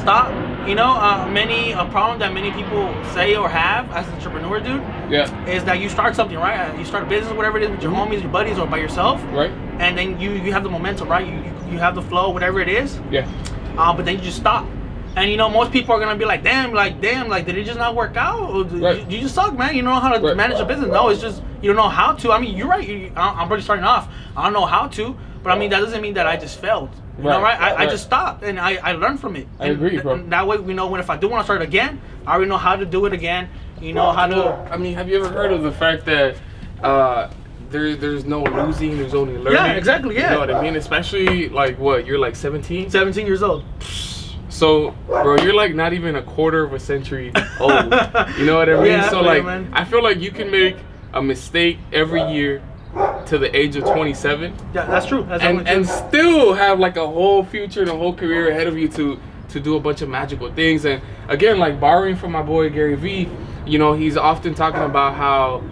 stop. You know, many a problem that many people say or have as an entrepreneur, dude, is that you start something, right? You start a business, whatever it is, with your homies, your buddies, or by yourself, right? And then you have the momentum, right? You have the flow, whatever it is. Yeah. But then you just stop. And you know, most people are gonna be like, damn, did it just not work out? Or you just suck, man. You don't know how to manage a business. No, it's just you don't know how to. I mean, you're right. I'm already starting off. I don't know how to, but I mean that doesn't mean that I just failed. You know, right? I just stopped and I learned from it. I agree, bro. And that way, we know when if I do want to start again, I already know how to do it again. You know how to. I mean, have you ever heard of the fact that there's no losing, there's only learning? Yeah, exactly. Yeah. You know what I mean? Especially like what you're like 17. 17 years old. So, bro, you're like not even a quarter of a century old. You know what I mean? Yeah, so like, I feel like you can make a mistake every year to the age of 27. Yeah, that's true. That's and still have like a whole future and a whole career ahead of you to do a bunch of magical things. And again, like borrowing from my boy Gary Vee, you know, he's often talking about how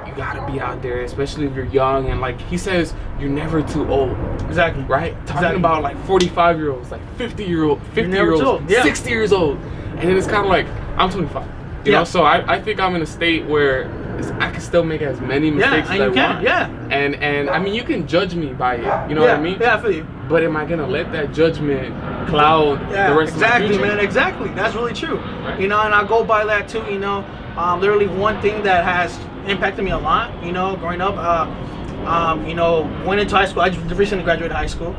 you gotta be out there, especially if you're young. And like he says, you're never too old. Exactly. Right? Talking about like 45-year-olds, like 50-year-olds, 50-year-olds, 60 years old. And then it's kind of like, I'm 25. You know, so I think I'm in a state where I can still make as many mistakes as I want. Yeah. And I mean, you can judge me by it. You know what I mean? Yeah, I feel you. But am I gonna let that judgment cloud the rest of my future? Exactly, man. Exactly. That's really true. Right. You know, and I go by that too. You know, literally one thing that has impacted me a lot. You know, growing up, you know, went into high school. I just recently graduated high school.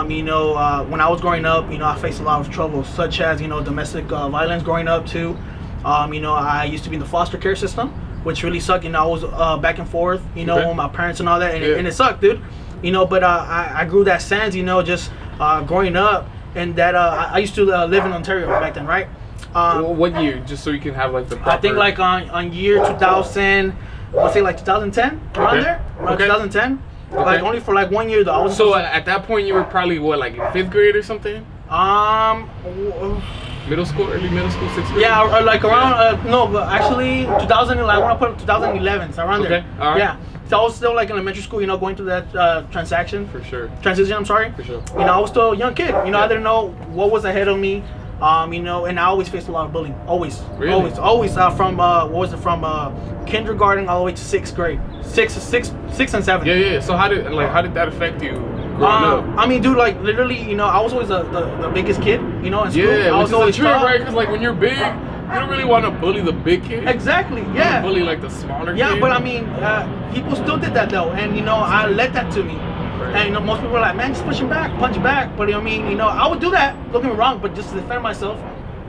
You know, when I was growing up, you know, I faced a lot of trouble, such as you know, domestic violence growing up too. You know, I used to be in the foster care system, which really sucked. You know, I was back and forth, you know, with my parents and all that, and it sucked, dude. You know, but I grew that sense, you know, just growing up, and that I used to live in Ontario back then, right? What year? Just so you can have like the proper... I think like on year 2000, let's say like 2010, around there, around 2010. Like only for like 1 year though. I was so at that point you were probably what, like in 5th grade or something? Middle school, early middle school, 6th grade? Yeah, like around, no, but actually 2011, I want to put 2011, so around there. All right. Yeah. So I was still like in elementary school, you know, going through that transition, I'm sorry. For sure. You know, I was still a young kid. You know, I didn't know what was ahead of me. You know, and I always faced a lot of bullying. Always. Really? Always. From what was it? From kindergarten all the way to 6th grade, 6 and 7. Yeah. So how did that affect you growing up? I mean, dude, like literally, you know, I was always the biggest kid. You know, in school. Yeah, I was always true, right? Because like when you're big, you don't really want to bully the big kid. Exactly. Yeah. You bully like the smaller kid. Yeah, but I mean, people still did that though, and you know, I let that to me. Right. And you know, most people are like, man, just push him back, punch back. But I mean, you know, I would do that. Don't get me wrong, but just to defend myself,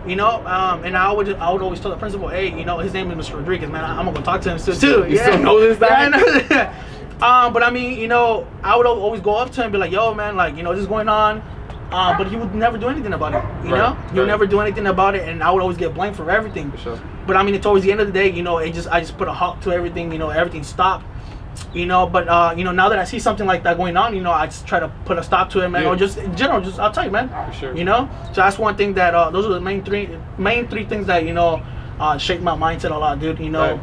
you know. And I would always tell the principal, hey, you know, his name is Mr. Rodriguez, man. I'm gonna go talk to him still too. You still know this guy? Yeah, but I mean, you know, I would always go up to him and be like, yo, man, like, you know, this is going on. But he would never do anything about it, you know? He would never do anything about it, and I would always get blamed for everything. For sure. But I mean, towards the end of the day, you know, I just put a halt to everything, you know, everything stopped. You know, but you know, now that I see something like that going on, you know, I just try to put a stop to it, man. Or just in general, just I'll tell you, man. For sure. You know, so that's one thing that those are the main three things that you know shaped my mindset a lot, dude. You know,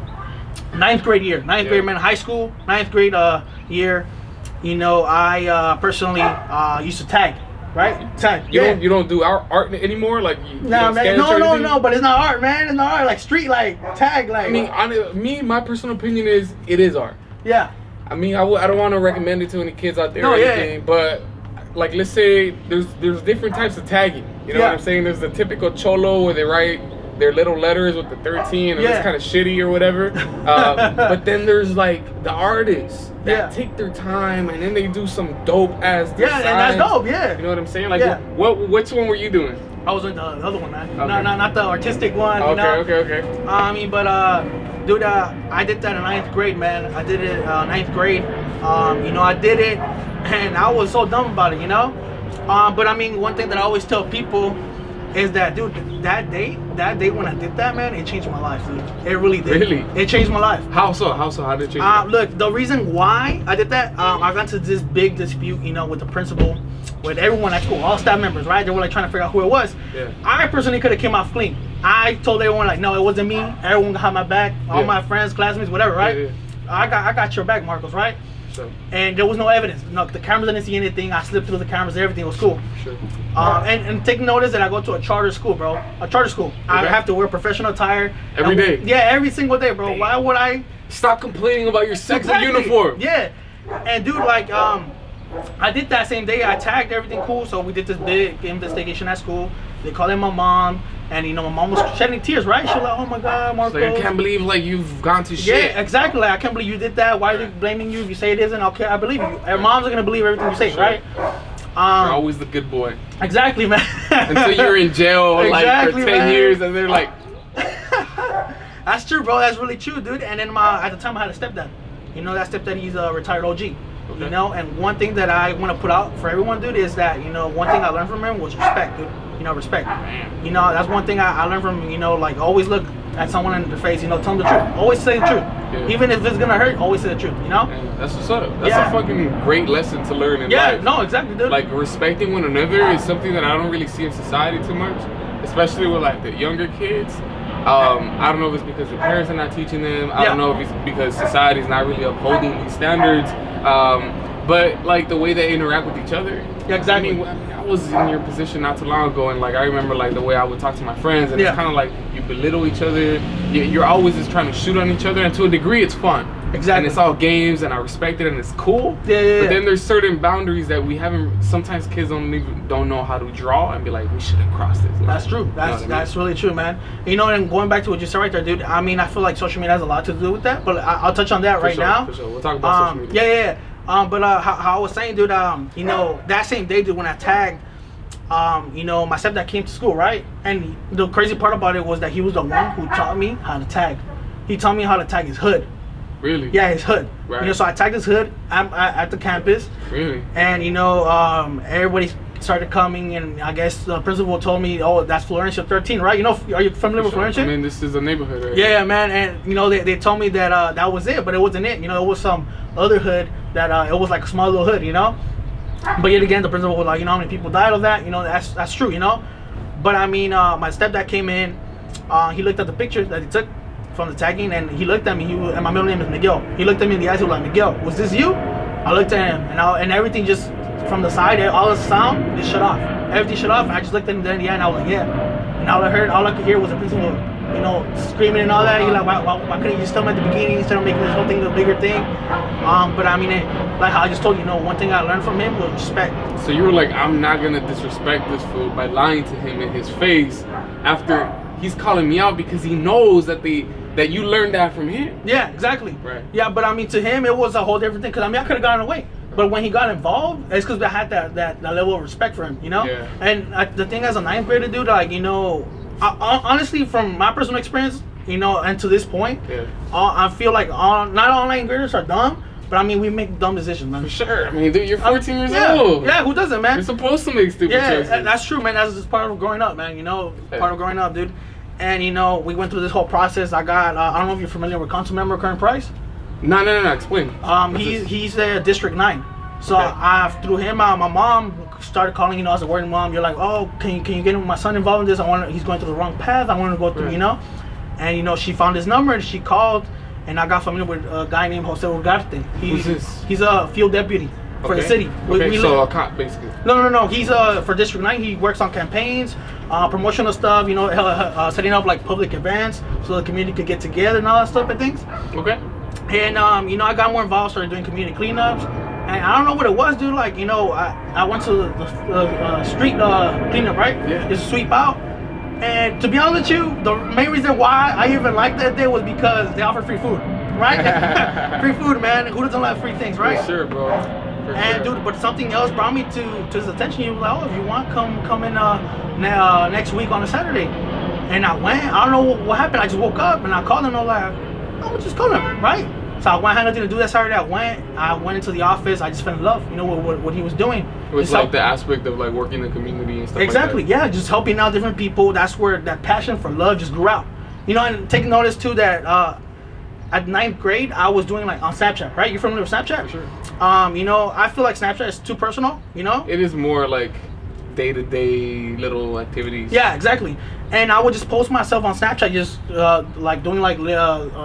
ninth grade, man. High school, 9th grade year. You know, I personally used to tag. Right? Tag. You don't do art anymore? Like no, but it's not art, man. It's not art. Like street, like tag, like. I mean, my personal opinion is it is art. Yeah. I mean, I don't want to recommend it to any kids out there or anything, but like, let's say there's different types of tagging. You know what I'm saying? There's the typical cholo where they write their little letters with the 13 and it's kind of shitty or whatever. But then there's like the artists that take their time and then they do some dope ass designs. Yeah, and that's dope. Yeah. You know what I'm saying? Like, which one were you doing? I was in the other one, man. Okay. Not the artistic one. Okay, you know? okay. I mean, but dude, I did that in 9th grade, man. I did it 9th grade. You know, I did it, and I was so dumb about it, you know. But I mean, one thing that I always tell people is that, dude, that day when I did that, man, it changed my life, dude. It really did. Really? It changed my life. How so? How did it change your life? Look, the reason why I did that, I got into this big dispute, you know, with the principal, with everyone at school, all staff members, right? They were like trying to figure out who it was. Yeah. I personally could have came off clean. I told everyone like, no, it wasn't me. Everyone had my back. All my friends, classmates, whatever, right? Yeah. I got your back, Marcos, right? Sure. And there was no evidence. No, the cameras didn't see anything. I slipped through the cameras. Everything was cool. Sure. And take notice that I go to a charter school, bro. A charter school. Okay. I have to wear professional attire. Every day? Yeah, every single day, bro. Damn. Why would I? Stop complaining about your simple uniform. Yeah. And dude, like, I did that same day. I tagged everything cool. So we did this big investigation at school. They called in my mom. And my mom was shedding tears, right? She was like, "Oh my God, Marco." Like, I can't believe you've gone to shit. Yeah, exactly. Like, I can't believe you did that. Why are they blaming you? If you say it isn't, okay, I believe you. Our moms are gonna believe everything you say, right? You're always the good boy. Exactly, man. Until you're in jail for 10 years, and they're like. That's true, bro. That's really true, dude. And then at the time I had a stepdad. That stepdad, he's a retired OG. Okay. And one thing that I want to put out for everyone, dude, is that, one thing I learned from him was respect, dude. Respect. That's one thing I learned from him, like, always look at someone in the face, tell them the truth. Always say the truth. Yeah. Even if it's gonna hurt, always say the truth, Yeah, that's what's up. That's a fucking great lesson to learn in life. Yeah, no, exactly, dude. Like, respecting one another is something that I don't really see in society too much, especially with, like, the younger kids. I don't know if it's because the parents are not teaching them. I don't know if it's because society's not really upholding these standards. But like the way they interact with each other. Yeah, exactly. I was in your position not too long ago, and like I remember like the way I would talk to my friends, and it's kind of like you belittle each other. You're always just trying to shoot on each other, and to a degree, it's fun. Exactly. And it's all games, and I respect it, and it's cool. Yeah. But then there's certain boundaries that we haven't. Sometimes kids don't know how to draw, and be like, we shouldn't cross this line. That's true. That's really true, man. And going back to what you said right there, dude. I mean, I feel like social media has a lot to do with that, but I'll touch on that now. For sure. We'll talk about social media. Yeah. But how I was saying, dude, that same day, dude, when I tagged, my stepdad came to school, right? And the crazy part about it was that he was the one who taught me how to tag. He taught me how to tag his hood. Really? Yeah, his hood. Right. So I tagged his hood at the campus. Really? And, everybody started coming, and I guess the principal told me, "Oh, that's Florencia 13, right?" Are you familiar with Florencia? I mean, this is a neighborhood, right? Yeah, man. And, they told me that that was it, but it wasn't it. It was some other hood that it was like a small little hood, But yet again, the principal was like, how many people died of that? That's true, But I mean, my stepdad came in. He looked at the picture that he took from the tagging, and he looked at me. And my middle name is Miguel. He looked at me in the eyes. He was like, "Miguel, was this you?" I looked at him, and everything just from the side, all the sound just shut off. Everything shut off. And I just looked at him there in the eye, and I was like, "Yeah." And all I could hear was the principal, screaming and all that. He's like, why couldn't you just tell me at the beginning instead of making this whole thing a bigger thing? But I mean, like how I just told you, one thing I learned from him was respect. So you were like, I'm not gonna disrespect this fool by lying to him in his face after he's calling me out because he knows that you learned that from him. Yeah, exactly. Right. Yeah, but I mean, to him, it was a whole different thing. Because I mean, I could have gotten away. But when he got involved, it's because I had that level of respect for him, Yeah. And the thing as a ninth grader, dude, like, honestly, from my personal experience, and to this point, I feel like not all ninth graders are dumb, but I mean, we make dumb decisions, man. For sure. I mean, dude, you're 14 years old. Yeah, who doesn't, man? You're supposed to make stupid choices. Yeah, that's true, man. That's just part of growing up, man. Part of growing up, dude. And we went through this whole process. I got I don't know if you're familiar with Councilmember Kern Price. No. Explain. He's District 9. So through him, my mom started calling, as a working mom. You're like, "Oh, can you get my son involved in this? He's going through the wrong path. I want to go through, And she found his number and she called, and I got familiar with a guy named Jose Ugarte. Who's this? He's a field deputy for the city. So a cop, basically. No. He's for District 9. He works on campaigns, promotional stuff. Setting up like public events so the community could get together and all that stuff and things. Okay. And I got more involved, started doing community cleanups. And I don't know what it was, dude. Like, I went to the street cleanup, right? Yeah. Just sweep out. And to be honest with you, the main reason why I even liked that day was because they offered free food, right? Free food, man. Who doesn't like free things, right? For sure, bro. Dude, but something else brought me to his attention. He was like, "Oh, if you want, come in next week on a Saturday." And I went. I don't know what happened. I just woke up and I called him. I was like, "I'm gonna just call him, right?" So I had nothing to do that Saturday. I went into the office. I just fell in love, with what he was doing. It was like the aspect of like working in the community and stuff. Exactly, like that. Yeah, just helping out different people. That's where that passion for love just grew out. And take notice too that at 9th grade I was doing like on Snapchat, right? You're familiar with Snapchat? For sure. I feel like Snapchat is too personal. It is more like day-to-day little activities. Yeah, exactly. And I would just post myself on Snapchat, just like doing like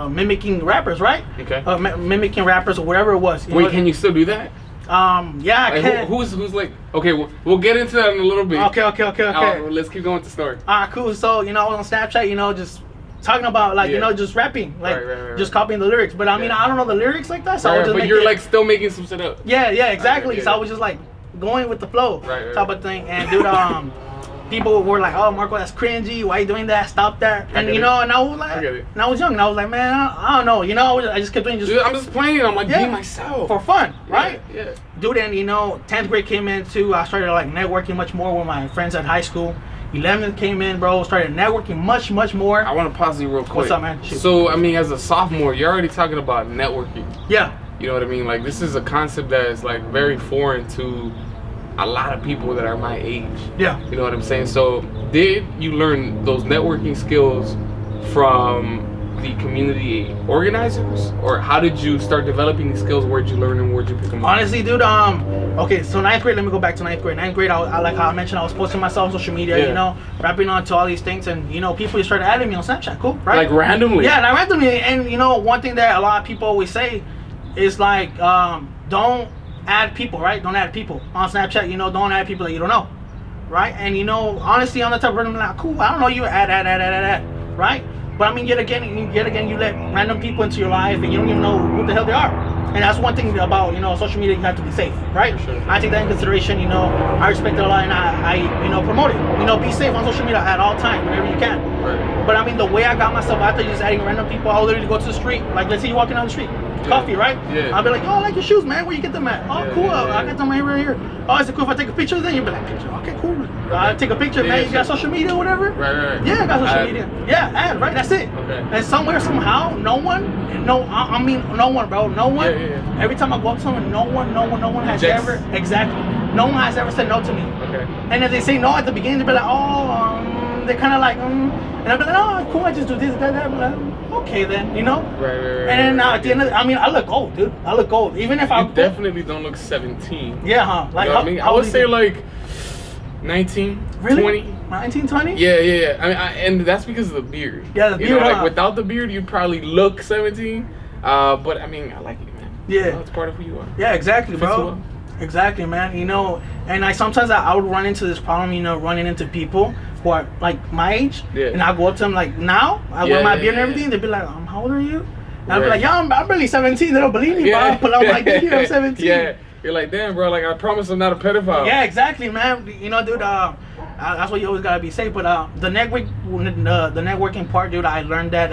mimicking rappers, right? Okay. Mimicking rappers or whatever it was. Wait, can you still do that? Yeah, I Like, can. who's like? Okay, we'll get into that in a little bit. Okay. Let's keep going with the story. Cool. So, I was on Snapchat, just talking about like, just rapping, like Right. just copying the lyrics. But I mean, I don't know the lyrics like that, so I was just but you're like still making some shit up. Yeah, exactly. Yeah. So I was just like going with the flow, Right. type of thing. And dude, people were like, "Oh, Marco, that's cringy. Why you doing that? Stop that." And and I was like, and I was young, and I was like, man, I don't know. I just kept doing Dude, I'm just playing. I'm like being myself for fun, right? Yeah. Dude, and 10th grade came in too. I started like networking much more with my friends at high school. 11th came in, bro. Started networking much more. I want to pause you real quick. What's up, man? Shoot. So, I mean, as a sophomore, you're already talking about networking. Yeah. You know what I mean? Like, this is a concept that is like very foreign to a lot of people that are my age. Yeah. You know what I'm saying? So, did you learn those networking skills from the community organizers, or how did you start developing these skills? Where'd you learn them? Where'd you pick them up? Honestly, dude, okay, so 9th grade, let me go back to 9th grade. 9th grade, I like how I mentioned, I was posting myself on social media, rapping onto all these things, and, people just started adding me on Snapchat, cool, right? Like randomly? Yeah, not randomly, and, one thing that a lot of people always say is like, don't add people, right? Don't add people on Snapchat, don't add people that you don't know, right? And, honestly, on the top of random, like, cool, I don't know you, add, right? But I mean, yet again, you let random people into your life, and you don't even know who the hell they are. And that's one thing about social media. You have to be safe, right? Sure. I take that in consideration. I respect it a lot, and I promote it. Be safe on social media at all times, whenever you can. Right. But I mean, the way I got myself out there, just adding random people, I'll literally go to the street. Like, let's say you're walking down the street, coffee, right? Yeah. I'll be like, yo, I like your shoes, man. Where you get them at? Oh, cool. Yeah. I got them right here. Oh, is it cool if I take a picture? Then you'll be like, picture. Okay, cool. I take a picture, man. You got social media or whatever? Right. Yeah, I got social media. Yeah, add, right? That's it. Okay. And somewhere, somehow, no one, bro. No one. Yeah. Every time I go up to someone, no one has Rejects. ever, exactly. No one has ever said no to me. Okay. And if they say no at the beginning, they'll be like, they're kind of like, and I'll be like, oh, cool, I just do this, that. I'll be like, okay then, Right. And then at the end of I look old, dude. I look old. Even if I definitely don't look 17. Yeah, huh? Like, you know what I mean? I would say like 19, really? 20. 19, 20? Yeah. I mean, and that's because of the beard. Yeah, the beard. Like without the beard, you'd probably look 17. But I mean, I like it, man. Yeah. It's part of who you are. Yeah, exactly, Fits bro. well. Exactly, man. And sometimes I would run into this problem, running into people who are like my age. Yeah. And I go up to them like now, I wear my beard and everything. They'd be like, how old are you? And I'd be like, yo, I'm barely 17. They don't believe me, bro. I pull out my ID, I'm 17. Yeah. You're like, damn, bro. Like, I promise I'm not a pedophile. Yeah, exactly, man. Dude. That's why you always gotta be safe. But the networking part, dude, I learned that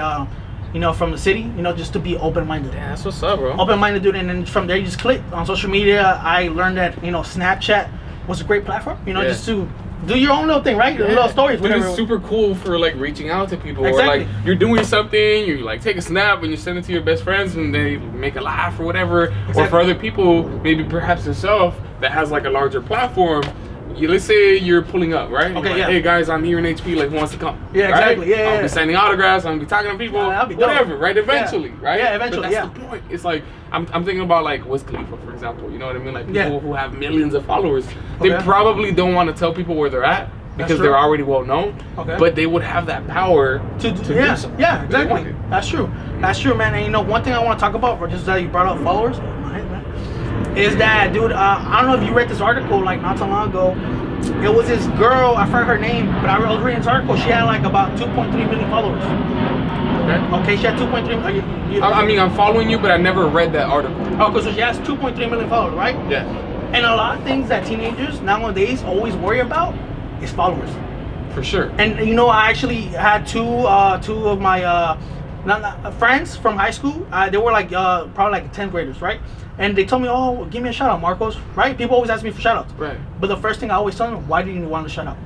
from the city, just to be open-minded. Damn, that's what's up, bro. Open-minded, dude, and then from there you just click on social media. I learned that Snapchat was a great platform. Just to do your own little thing, right? Yeah. Little stories, Dude, whatever. it's super cool for like reaching out to people, Exactly. or like you're doing something, you like take a snap and you send it to your best friends and they make a laugh or whatever. Exactly. Or for other people, maybe perhaps yourself that has like a larger platform. Let's say you're pulling up, right? Okay, like, yeah. hey guys, I'm here in HP. Like, who wants to come? Yeah, right? exactly. Yeah, I'll be signing autographs. I'll be talking to people. That'd be dope. Whatever, right? Eventually, right? Yeah, eventually. But that's the point. It's like I'm thinking about like Wiz Khalifa, for example. You know what I mean? Like people who have millions of followers. They probably don't want to tell people where they're at because they're already well known. Okay. But they would have that power to do something. Yeah, exactly. That's true. That's true, man. And one thing I want to talk about, for just that you brought up followers, is that, dude, I don't know if you read this article like not so long ago. It was this girl, I forgot her name, but I was reading this article. She had like about 2.3 million followers. Okay, she had 2.3 million. I mean, I'm following you, but I never read that article. Okay, so she has 2.3 million followers, right? Yeah. And a lot of things that teenagers nowadays always worry about is followers. For sure. And I actually had two of my friends from high school. They were like probably like 10th graders, right? And they told me, oh, give me a shout out, Marcos, right? People always ask me for shout outs. Right. But the first thing I always tell them, why do you want a shout out?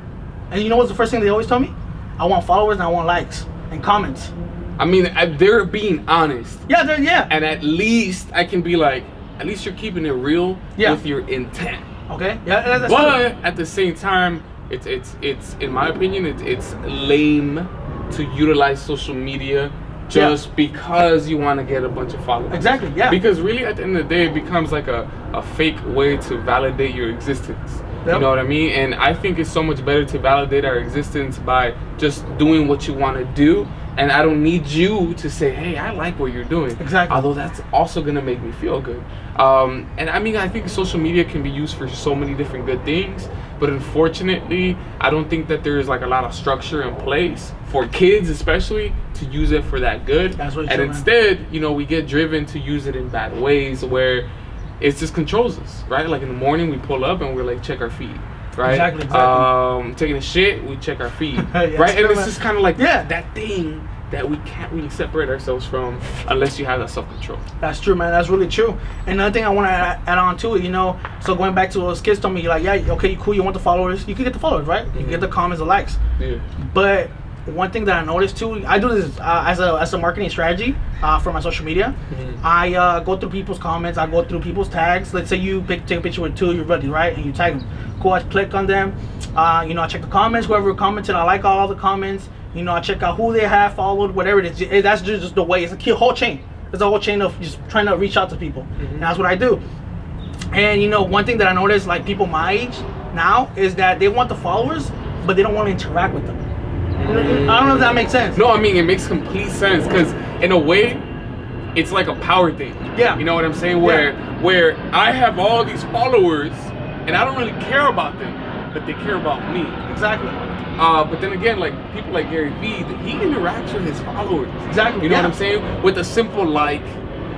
And you know what's the first thing they always tell me? I want followers and I want likes and comments. I mean, they're being honest. Yeah. And at least I can be like, at least you're keeping it real with your intent. Okay. Yeah. That's but true. At the same time, it's in my opinion, it's lame to utilize social media just because you want to get a bunch of followers. Exactly, yeah. Because really, at the end of the day, it becomes like a fake way to validate your existence. Yep. You know what I mean? And I think it's so much better to validate our existence by just doing what you want to do. And I don't need you to say, hey, I like what you're doing. Exactly. Although that's also going to make me feel good. And I mean, I think social media can be used for so many different good things. But unfortunately, I don't think that there's like a lot of structure in place for kids, especially, to use it for that good. That's what and instead, you know, we get driven to use it in bad ways where it just controls us, right? Like in the morning, we pull up and we're like, check our feed. Right? Exactly. Taking a shit, we check our feed. Yeah, right? And it's just kind of like yeah. that thing that we can't really separate ourselves from unless you have that self-control. That's true, man. That's really true. And another thing I want to add on to it, you know, so going back to those kids told me, like, yeah, okay, cool, you want the followers, you can get the followers, right? You can get the comments, the likes. Yeah. But one thing that I noticed too, I do this as a marketing strategy for my social media. I go through people's comments, I go through people's tags. Let's say you take a picture with two of your buddies, right? And you tag them. Cool, I click on them. You know, I check the comments, whoever commented, I like all the comments. You know, I check out who they have followed, whatever it is. That's just the way. It's a whole chain. It's a whole chain of just trying to reach out to people. And that's what I do. And you know, one thing that I noticed, like people my age now, is that they want the followers, but they don't want to interact with them. I don't know if that makes sense. No, I mean, it makes complete sense because in a way, it's like a power thing. Yeah. You know what I'm saying? Where I have all these followers and I don't really care about them, but they care about me. Exactly. But then again, like people like Gary Vee, he interacts with his followers. Exactly. You know what I'm saying? With a simple like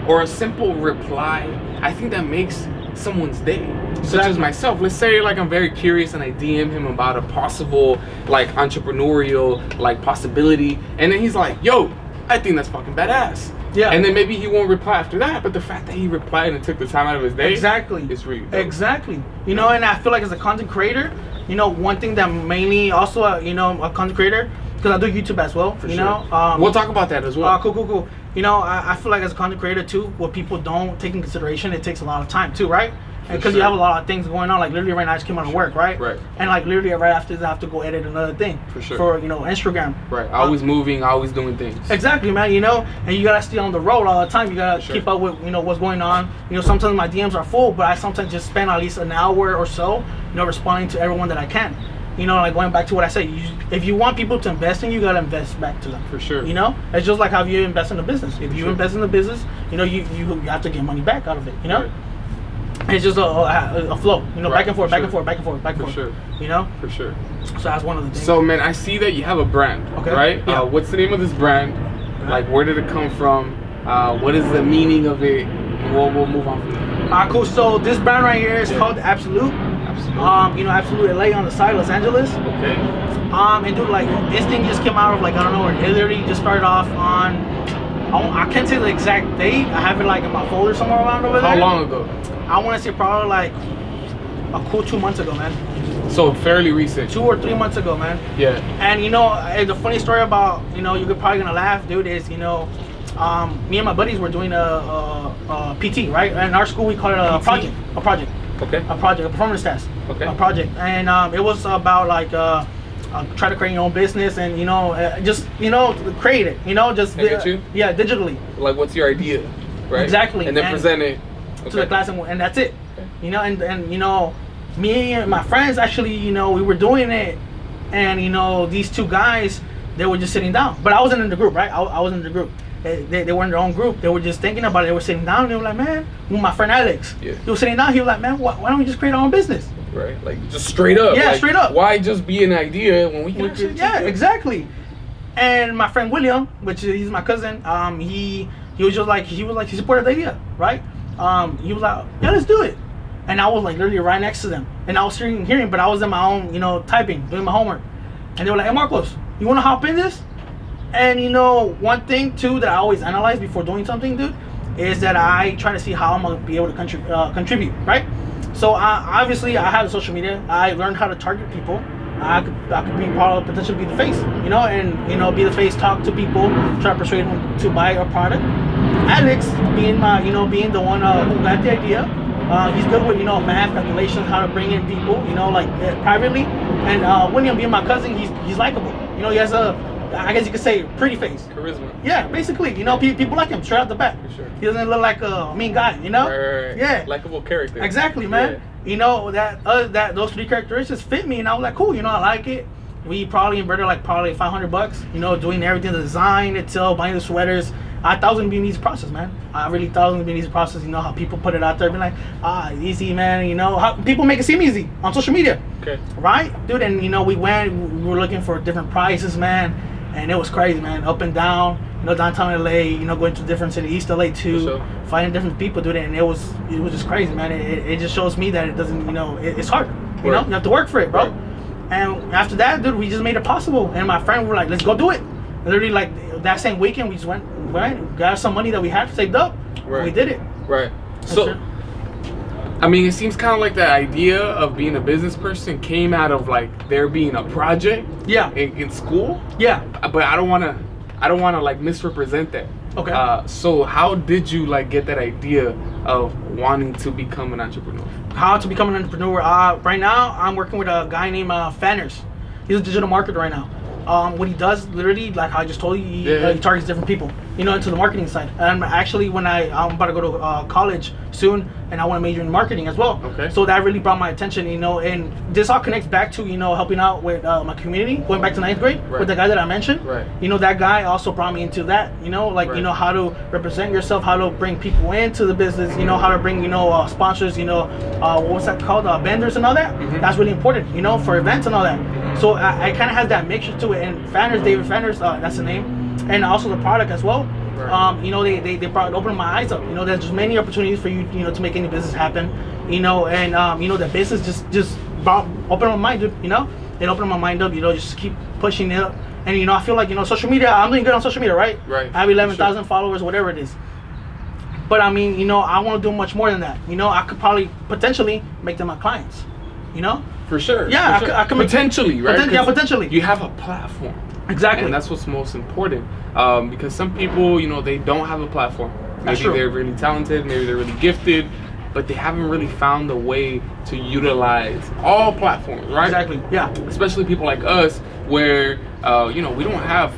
or a simple reply, I think that makes someone's day. Such as myself. Let's say like I'm very curious and I DM him about a possible like entrepreneurial like possibility, and then he's like, yo, I think that's fucking badass. Yeah. And then maybe he won't reply after that, but the fact that he replied and took the time out of his day, exactly, is really dope. Exactly. You know, and I feel like as a content creator, you know, one thing that mainly also, you know, a content creator, because I do YouTube as well. For you sure. know, we'll talk about that as well. Cool. You know, I feel like as a content creator too, what people don't take in consideration, it takes a lot of time too, right? Because you have a lot of things going on. Like literally right now, I just came out of work, right? Right. And like literally right after this, I have to go edit another thing. For sure. For, you know, Instagram. Right. Always moving, always doing things. Exactly, man. You know, and you gotta stay on the road all the time. You gotta keep up with, you know, what's going on. You know, sometimes my DMs are full, but I sometimes just spend at least an hour or so, you know, responding to everyone that I can. You know, like going back to what I said, if you want people to invest in you, gotta invest back to them. For sure. You know, it's just like how you invest in the business. If you invest in the business, you know, you have to get money back out of it. You know. Right. It's just a flow, you know, back and forth, back and forth, back and forth, back and forth. For sure. You know? For sure. So that's one of the things. So, man, I see that you have a brand, right? Yeah. What's the name of this brand? Like, where did it come from? What is the meaning of it? We'll move on from there. Cool. So this brand right here is called Absolute. Absolute. You know, Absolute LA on the side, Los Angeles. Okay. And dude, like, this thing just came out of, like, I don't know where. It literally just started off on, I can't say the exact date. I have it, like, in my folder somewhere around over there. How long ago? I want to say probably like a cool 2 months ago, man. So fairly recent. 2 or 3 months ago, man. Yeah. And you know, the funny story about, you know, you're probably gonna laugh, dude, is, you know, me and my buddies were doing a PT, right? And in our school we call it a project. Okay. A project, a performance test. Okay. A project, and it was about like try to create your own business, and you know, just, you know, create it. You know, just yeah, digitally. Like, what's your idea, right? Exactly. And then present it to the class, and that's it. Okay. You know, and you know, me and my friends actually, you know, we were doing it, and you know, these two guys, they were just sitting down. But I wasn't in the group, right? I wasn't in the group. They were in their own group. They were just thinking about it. They were sitting down, and they were like, man, well, my friend Alex, he was sitting down. He was like, man, why don't we just create our own business? Right, like just straight up. Yeah, like, straight up. Why just be an idea when we can actually yeah, exactly. And my friend William, which he's my cousin, he supported the idea, right? He was like, yeah, let's do it. And I was like literally right next to them, and I was hearing, but I was in my own, you know, typing, doing my homework. And they were like, hey, Marcos, you want to hop in this? And you know, one thing too that I always analyze before doing something, dude, is that I try to see how I'm gonna be able to contribute, right? So obviously I have social media. I learned how to target people. I could be potentially be the face, you know, and you know, be the face, talk to people, try to persuade them to buy a product. Alex being being the one who got the idea. He's good with, you know, math, calculations, how to bring in people, you know, like privately. And William being my cousin, he's likable. You know, he has a I guess you could say pretty face. Charisma. Yeah, basically, you know, people like him straight out the bat. For sure. He doesn't look like a mean guy, you know? Right. Yeah. Likeable character. Exactly, man. Yeah. You know, those 3 characteristics fit me, and I was like, cool, you know, I like it. We probably inverted like probably $500, you know, doing everything, the design itself, buying the sweaters. I thought it was gonna be an easy process, man. I really thought it was gonna be an easy process. You know how people put it out there, be like, easy, man. You know how people make it seem easy on social media, Okay. right, dude? And you know, we were looking for different prices, man, and it was crazy, man. Up and down, you know, downtown LA, you know, going to different cities, East LA too, sure. finding different people, dude. And it was just crazy, man. It just shows me that it doesn't, you know, it's hard. You know, you have to work for it, bro. Right. And after that, dude, we just made it possible. And my friend were like, let's go do it. Literally, like that same weekend, we just went, got some money that we had saved up. Right. And we did it. Right. So, I mean, it seems kind of like the idea of being a business person came out of like there being a project. Yeah. In school. Yeah. But I don't want to like misrepresent that. Okay. So how did you like get that idea of wanting to become an entrepreneur? How to become an entrepreneur? Right now, I'm working with a guy named Fanners. He's a digital marketer right now. What he does, literally, like I just told you, he targets different people, you know, into the marketing side. And actually, when I'm about to go to college soon, and I want to major in marketing as well. Okay. So that really brought my attention, you know, and this all connects back to, you know, helping out with my community, going back to 9th grade with the guy that I mentioned. Right. You know, that guy also brought me into that, you know, like, you know, how to represent yourself, how to bring people into the business, you know, how to bring, you know, sponsors, you know, what's that called, vendors and all that. Mm-hmm. That's really important, you know, for events and all that. So I kind of has that mixture to it, and Fanners, David Fanners, that's the name, and also the product as well. Right. You know, they opened my eyes up. You know, there's just many opportunities for you, you know, to make any business happen. You know, and you know, the business just opened my mind, dude. You know, it opened my mind up. You know, just keep pushing it up. And you know, I feel like, you know, social media. I'm doing good on social media, right? Right. I have 11,000 followers, whatever it is. But I mean, you know, I want to do much more than that. You know, I could probably potentially make them my clients. You know. For sure. Yeah, for sure. I could potentially, right? Yeah, potentially. You have a platform. Exactly. And that's what's most important. Because some people, you know, they don't have a platform. Maybe they're really talented, maybe they're really gifted, but they haven't really found a way to utilize all platforms, right? Exactly. Yeah. Especially people like us, where you know, we don't have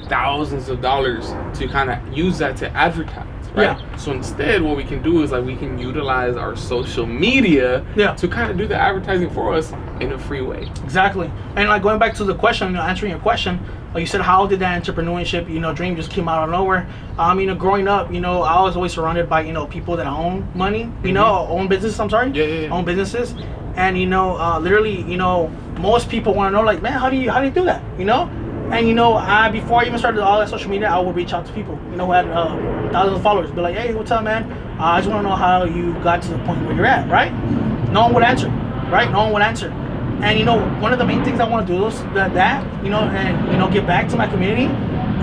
thousands of dollars to kind of use that to advertise. Right? Yeah. So instead, what we can do is like we can utilize our social media to kind of do the advertising for us in a free way. Exactly. And like going back to the question, you know, answering your question, like you said, how did that entrepreneurship, you know, dream just came out of nowhere? You know, growing up, you know, I was always surrounded by, you know, people that own money, you know, own businesses. I'm sorry. Yeah. Own businesses, and you know, literally, you know, most people want to know, like, man, how do you do that? You know. And you know, before I even started all that social media, I would reach out to people, you know, who had thousands of followers. Be like, hey, what's up, man? I just want to know how you got to the point where you're at, right? No one would answer, right? No one would answer. And you know, one of the main things I want to do is that, you know, and you know, give back to my community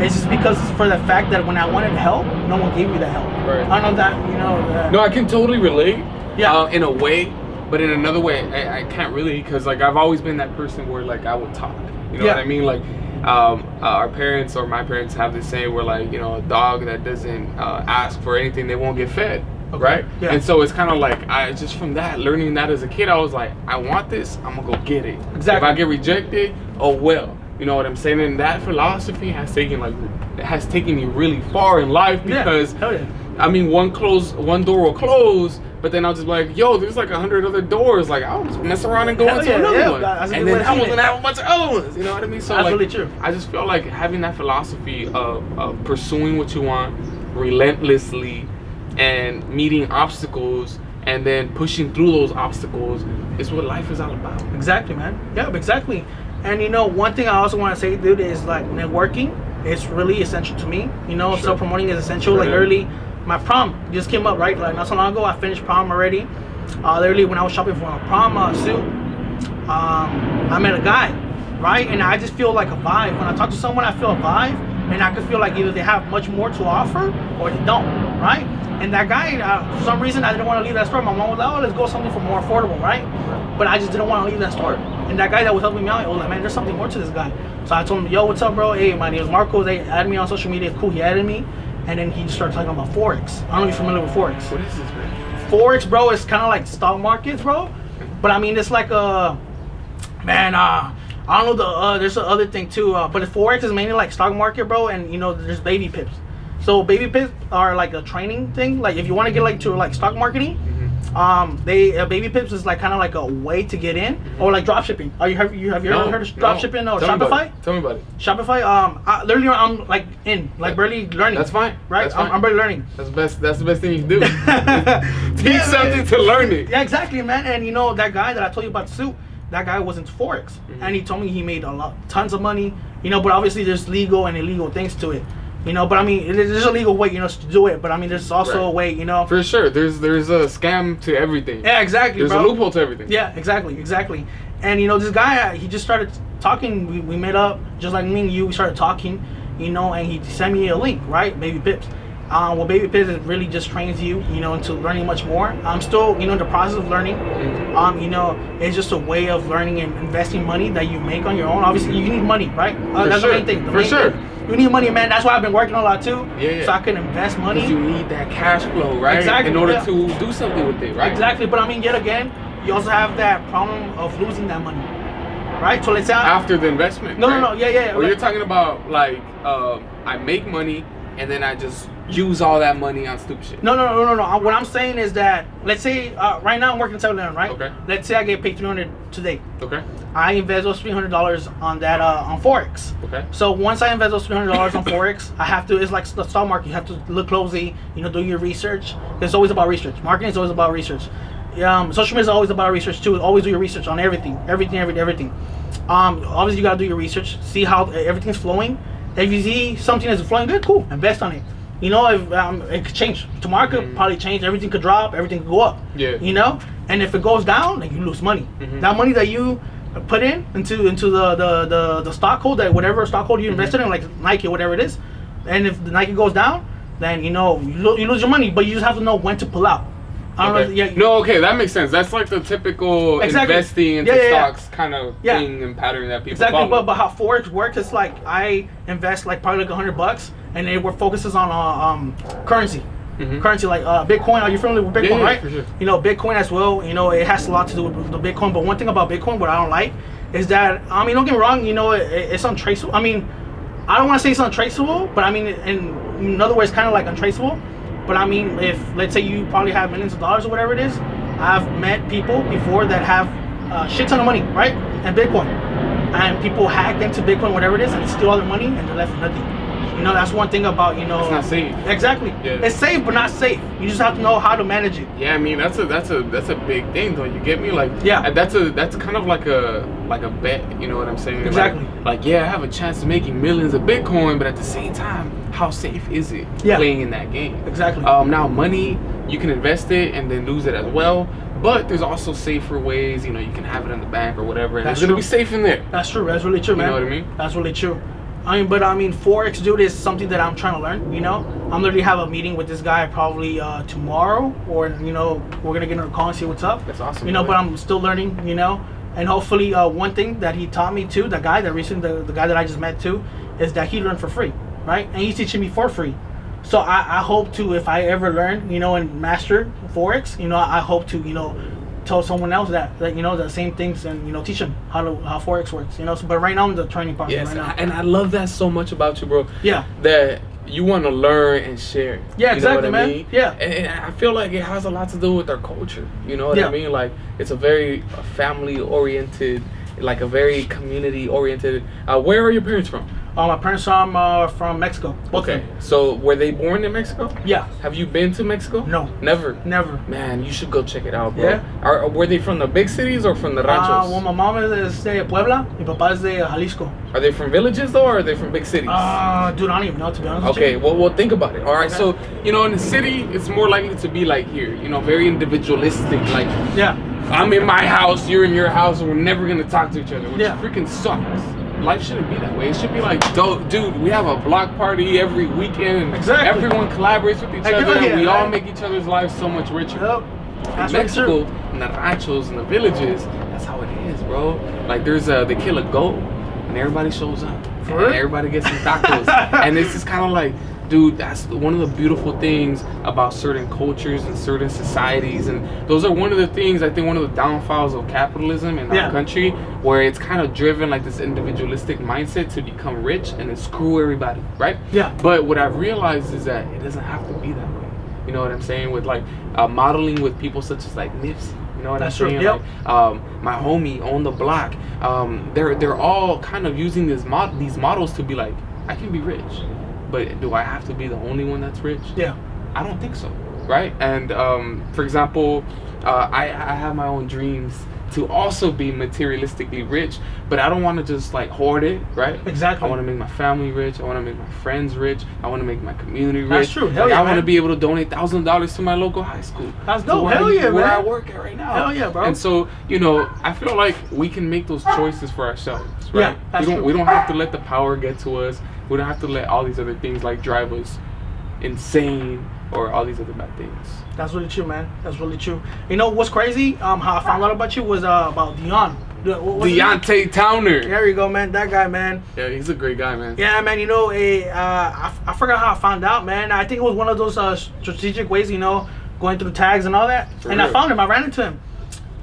is just because for the fact that when I wanted help, no one gave me that help. Right. I know that, you know. No, I can totally relate. Yeah. In a way, but in another way, I can't really, because like I've always been that person where like I would talk. You know what I mean? Like. Our parents or my parents have this saying where, like, you know, a dog that doesn't ask for anything, they won't get fed, right? Yeah. And so it's kind of like, I just from that, learning that as a kid, I was like, I want this, I'm gonna go get it. Exactly. If I get rejected, oh well. You know what I'm saying? And that philosophy has taken me really far in life, because I mean, one door will close, but then I'll just be like, yo, there's like 100 other doors. Like, I'll just mess around and go into another one. And then I was gonna have a bunch of other ones. You know what I mean? So that's like, really true. I just feel like having that philosophy of pursuing what you want relentlessly and meeting obstacles and then pushing through those obstacles is what life is all about. Exactly, man. Yeah, exactly. And you know, one thing I also want to say, dude, is like networking is really essential to me. You know, self-promoting is essential. Like early, my prom just came up, right? Like not so long ago, I finished prom already. Literally, when I was shopping for a prom suit, I met a guy, right? And I just feel like a vibe. When I talk to someone, I feel a vibe, and I can feel like either they have much more to offer or they don't, right? And that guy, for some reason, I didn't want to leave that store. My mom was like, oh, let's go something for more affordable, right? But I just didn't want to leave that store. And that guy that was helping me out, I was like, man, there's something more to this guy. So I told him, yo, what's up, bro? Hey, my name is Marco. They added me on social media. Cool, he added me. And then he just started talking about Forex. I don't know if you're familiar with Forex. What is this, man? Forex, bro, is kind of like stock markets, bro. But I mean, it's like I don't know there's the other thing too, but the forex is mainly like stock market, bro, and you know there's baby pips. So baby pips are like a training thing. Like if you want to get like to like stock marketing, baby pips is like kind of like a way to get in, or like drop shipping. Have you ever heard of drop shipping or Shopify? Tell me about it. Shopify. Literally, I'm like barely learning. That's fine. Right? That's fine. I'm barely learning. That's the best thing you can do. Teach something to learn it. Yeah, exactly, man. And you know that guy that I told you about the suit, that guy was into forex, and he told me he made tons of money. You know, but obviously there's legal and illegal things to it. You know, but I mean, there's a legal way, you know, to do it. But I mean, there's also a way, you know. For sure, there's a scam to everything. Yeah, exactly. There's a loophole to everything. Yeah, exactly. And you know, this guy, he just started talking. We met up, just like me and you. We started talking, you know, and he sent me a link, right? Baby Pips. Well, Baby Pips really just trains you, you know, into learning much more. I'm still, you know, in the process of learning. You know, it's just a way of learning and investing money that you make on your own. Obviously, you need money, right? That's the main thing. For sure. You need money, man. That's why I've been working a lot too. Yeah. So I can invest money. You need that cash flow, right? Exactly. In order to do something with it, right? Exactly. But I mean, yet again, you also have that problem of losing that money, right? So let's say after the investment. No. Yeah. Or you're talking about like I make money and then I just use all that money on stupid shit. No. What I'm saying is that, let's say right now I'm working 7-Eleven, right? Okay. Let's say I get paid $300 today. Okay. I invest those $300 on that on forex. Okay. So once I invest those $300 on forex, I have to. It's like the stock market. You have to look closely. You know, do your research. It's always about research. Marketing is always about research. Social media is always about research too. Always do your research on everything. Obviously you gotta do your research. See how everything's flowing. If you see something that's flowing good, cool. Invest on it. You know, if it could change tomorrow, could probably change. Everything could drop. Everything could go up. Yeah. You know, and if it goes down, then you lose money. That money that you put into the stock hold, that whatever stock hold you invested in, like Nike or whatever it is, and if the Nike goes down, then you know you lose your money. But you just have to know when to pull out. Okay, that makes sense. That's like the typical investing into stocks kind of thing and pattern that people follow. But how forex works, it's like I invest like probably like $100, and it focuses on currency. Currency like Bitcoin. Are you familiar with Bitcoin, right? For sure. You know, Bitcoin as well. You know, it has a lot to do with the Bitcoin. But one thing about Bitcoin, what I don't like, is that don't get me wrong. You know, it's untraceable. I mean, I don't want to say it's untraceable, but I mean, in other words, kind of like untraceable. But I mean, if let's say you probably have millions of dollars or whatever it is, I've met people before that have a shit ton of money, right? And Bitcoin, and people hacked into Bitcoin, whatever it is, and steal all their money, and they're left with nothing. You know, that's one thing about, you know, it's not safe. Exactly. Yeah. It's safe but not safe. You just have to know how to manage it. Yeah, I mean that's a big thing, though. You get me? Like, yeah, that's kind of like a bet. You know what I'm saying? Exactly. Like yeah, I have a chance of making millions of Bitcoin, but at the same time, how safe is it playing in that game? Exactly. Now money, you can invest it and then lose it as well. But there's also safer ways. You know, you can have it in the bank or whatever, and it's gonna be safe in there. That's true. That's really true, man. You know what I mean? That's really true. Forex, dude, is something that I'm trying to learn. You know, I'm literally have a meeting with this guy probably tomorrow, or you know, we're gonna get on a call and see what's up. That's awesome. You know, but I'm still learning. You know, and hopefully, one thing that he taught me too, the guy that I just met too, is that he learned for free, right? And he's teaching me for free. So I hope to, if I ever learn, you know, and master Forex, you know, I hope to, you know, tell someone else that you know the same things, and you know, teach them how Forex works, you know. So, but right now I'm in the training part. Yes, right now. And I love that so much about you, bro. Yeah. That you want to learn and share. Yeah, You exactly, know what man. I mean? Yeah. And I feel like it has a lot to do with our culture. You know what I mean? Like it's a very family oriented, like a very community oriented. Where are your parents from? My parents are from Mexico. Okay. So were they born in Mexico? Yeah. Have you been to Mexico? No. Never? Never. Man, you should go check it out, bro. Yeah. Were they from the big cities or from the ranchos? Well, my mom is de Puebla. Mi papá is de Jalisco. Are they from villages though, or are they from big cities? Dude, I don't even know, to be honest with you. Okay, well, think about it. All right, so, you know, in the city, it's more likely to be like here, you know, very individualistic. Like, I'm in my house, you're in your house, and we're never going to talk to each other, which freaking sucks. Life shouldn't be that way. It should be like, dude, we have a block party every weekend. Exactly. Everyone collaborates with each other, and we all make each other's lives so much richer. That's in Mexico, in the ranchos, in the villages, that's how it is, bro. Like, they kill a goat, and everybody shows up. And everybody gets some tacos. And it's just kind of like, dude, that's one of the beautiful things about certain cultures and certain societies, and those are one of the things, I think, one of the downfalls of capitalism in our country, where it's kind of driven like this individualistic mindset to become rich and then screw everybody, right? Yeah. But what I've realized is that it doesn't have to be that way. You know what I'm saying? With like modeling with people such as like Nipsey. You know what I'm saying? Yep. Like, my homie on the block. They're all kind of using these models to be like, I can be rich, but do I have to be the only one that's rich? Yeah. I don't think so, right? And for example, I have my own dreams to also be materialistically rich, but I don't want to just like hoard it, right? Exactly. I want to make my family rich. I want to make my friends rich. I want to make my community rich. That's true. Hell like, yeah, I want to man. be able to donate $1,000 to my local high school. That's dope. Where Hell yeah, man. Where I work at right now. Hell yeah, bro. And so, you know, I feel like we can make those choices for ourselves, right? Yeah, that's true. We don't have to let the power get to us. We don't have to let all these other things like drive us insane or all these other bad things. That's really true, man. That's really true. You know what's crazy? How I found out about you was about Dion. Deontay Towner. There you go, man. That guy, man. Yeah, he's a great guy, man. Yeah, man. You know, I forgot how I found out, man. I think it was one of those strategic ways, you know, going through tags and all that. For and real. I found him. I ran into him.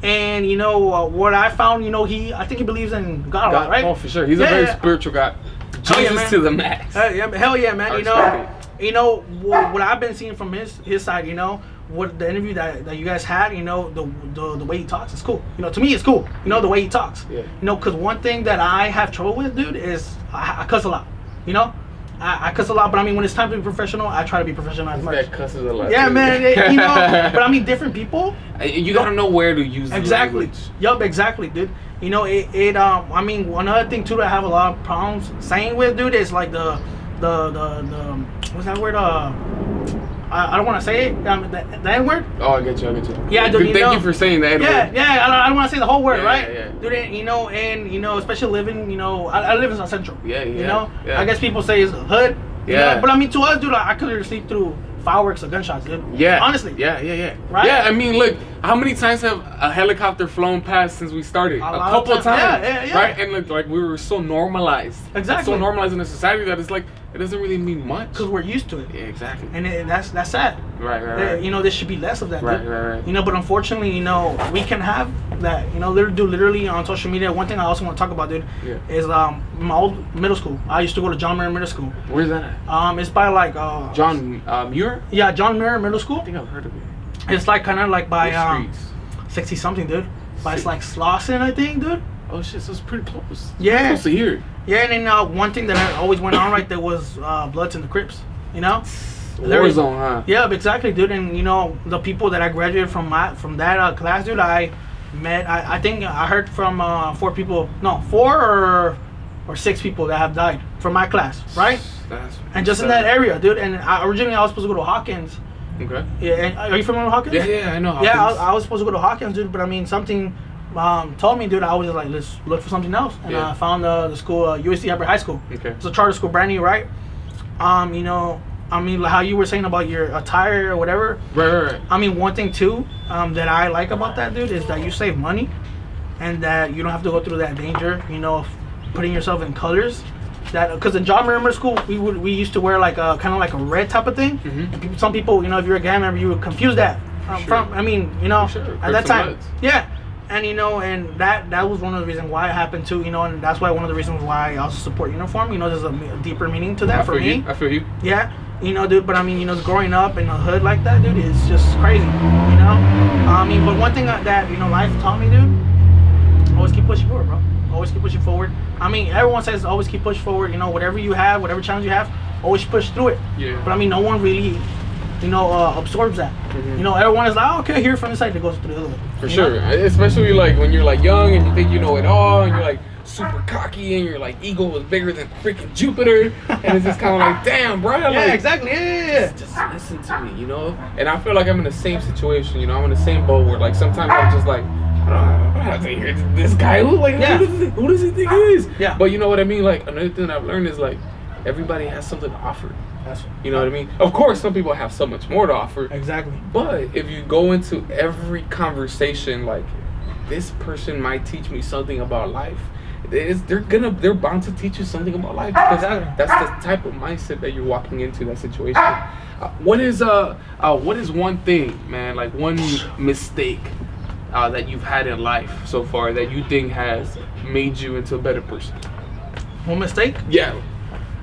And you know what I found? You know, I think he believes in God, right? Oh, for sure. He's a very spiritual guy. Jesus man. to the max. Hell yeah, man. I You know, respect you know what I've been seeing from his side. You know, what the interview that you guys had. You know, the way he talks is cool. You know, to me it's cool. You know, the way he talks. Yeah. You know, because one thing that I have trouble with, dude, is I cuss a lot. You know, I cuss a lot, but I mean, when it's time to be professional, I try to be professional as much. That cusses a lot. Yeah, too. man. You know, but I mean, different people. You gotta know where to use the Exactly. language. Yup, exactly, dude. You know, I mean, one other thing too that I have a lot of problems saying with, dude, is like the what's that word? I don't want to say it. The N word. Oh, I get you. Yeah, dude. Thank you for saying that. Yeah. I don't want to say the whole word, Yeah, right? yeah. Dude, you know, and you know, especially living, you know, I live in South Central. Yeah. You know, yeah. I guess people say it's a hood. You Yeah. know? But I mean, to us, dude, like, I could literally sleep through fireworks or gunshots, dude. Yeah. Honestly. Yeah. Right? Yeah, I mean, look, how many times have a helicopter flown past since we started? A couple of times. Yeah. Right? And look, like we were so normalized. Exactly. So normalized in a society that it's like, it doesn't really mean much. Because we're used to it. Yeah, exactly. And that's sad. Right. You know, there should be less of that. Right, dude. right. You know, but unfortunately, you know, we can have that. You know, literally on social media. One thing I also want to talk about, dude, is my old middle school. I used to go to John Muir Middle School. Where's that at? It's by like John Muir? Yeah, John Muir Middle School. I think I've heard of it. It's like kind of like by What streets? 60 something, dude. But it's like Slauson, I think, dude. Oh shit, so it's pretty close. Yeah. Close to here. Yeah, and then one thing that always went on right there was Bloods and the Crips. You know. Warzone, huh? Yeah, exactly, dude. And you know, the people that I graduated from that class, dude, I met. I think I heard from 4 or 6 people that have died from my class, right? And just in that area, dude. And originally I was supposed to go to Hawkins. Okay. Yeah, and are you familiar with Hawkins? Yeah, I know Hawkins. Yeah, I was supposed to go to Hawkins, dude. But I mean, something told me, dude. I was just like, let's look for something else. And I found the school, USC Hubbard High School. Okay. It's a charter school, brand new, right? You know, I mean, how you were saying about your attire or whatever. Right. I mean, one thing too that I like about that, dude, is that you save money, and that you don't have to go through that danger, you know, of putting yourself in colors. That because in John Muir Middle School, we used to wear like a kind of like a red type of thing. Mm-hmm. And some people, you know, if you're a gang member, you would confuse that from. I mean, you know, at that time, yeah. And you know, and that was one of the reasons why it happened too. You know, and that's why one of the reasons why I also support uniform. You know, there's a deeper meaning to that for me. I feel you. Yeah. You know, dude, but I mean, you know, growing up in a hood like that, dude, is just crazy, you know? I mean, but one thing that, you know, life taught me, dude, always keep pushing forward, bro. Always keep pushing forward. I mean, everyone says always keep pushing forward, you know, whatever you have, whatever challenge you have, always push through it. Yeah. But I mean, no one really, you know, absorbs that. Mm-hmm. You know, everyone is like, oh, okay, here from this side, it goes through the other way. For sure. Especially like when you're like young and you think you know it all and you're like super cocky and your like ego is bigger than freaking Jupiter and it's just kind of like, damn, bro. Yeah, like, exactly. Yeah. Just listen to me, you know? And I feel like I'm in the same situation, you know? I'm in the same boat where like sometimes I'm just like, I don't have to hear this guy. Who does he think he is? Yeah. But you know what I mean? Like another thing I've learned is like everybody has something to offer. You know what I mean? Of course, some people have so much more to offer. Exactly. But if you go into every conversation like, this person might teach me something about life, they're bound to teach you something about life. That's the type of mindset that you're walking into that situation. What is one thing, man, like one mistake that you've had in life so far that you think has made you into a better person? One mistake? Yeah.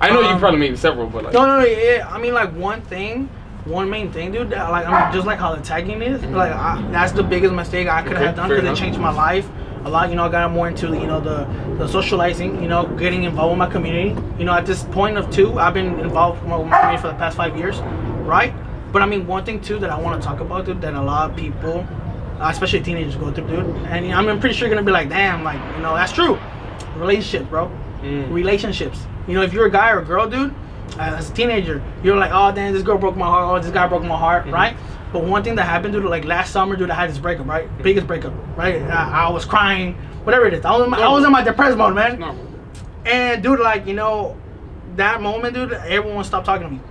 I know you probably made several, but like... No, yeah. I mean, like, one main thing, dude, that, like, I mean, just like how the tagging is, like, that's the biggest mistake I could have done, because it changed my life a lot. You know, I got more into, you know, the socializing, you know, getting involved with my community. You know, at this point of 2, I've been involved with my community for the past 5 years, right? But, I mean, one thing, too, that I want to talk about, dude, that a lot of people, especially teenagers, go through, dude, and I mean, I'm pretty sure you're going to be like, damn, like, you know, that's true. Relationships, bro. Relationships. You know, if you're a guy or a girl, dude, as a teenager, you're like, oh, damn, this girl broke my heart, oh, this guy broke my heart, right? But one thing that happened, dude, like last summer, dude, I had this breakup, right? Biggest breakup, right? I was crying, whatever it is. I was in my depressed mode, man. And, dude, like, you know, that moment, dude, everyone stopped talking to me.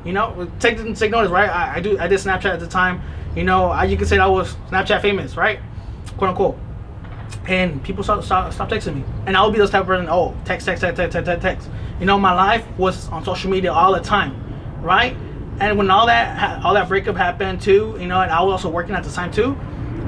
You know, take notice, right? I did Snapchat at the time. You know, you could say I was Snapchat famous, right? Quote unquote. And people stop texting me, and I would be those type of person. Oh, text. You know, my life was on social media all the time, right? And when all that breakup happened too, you know, and I was also working at the time too.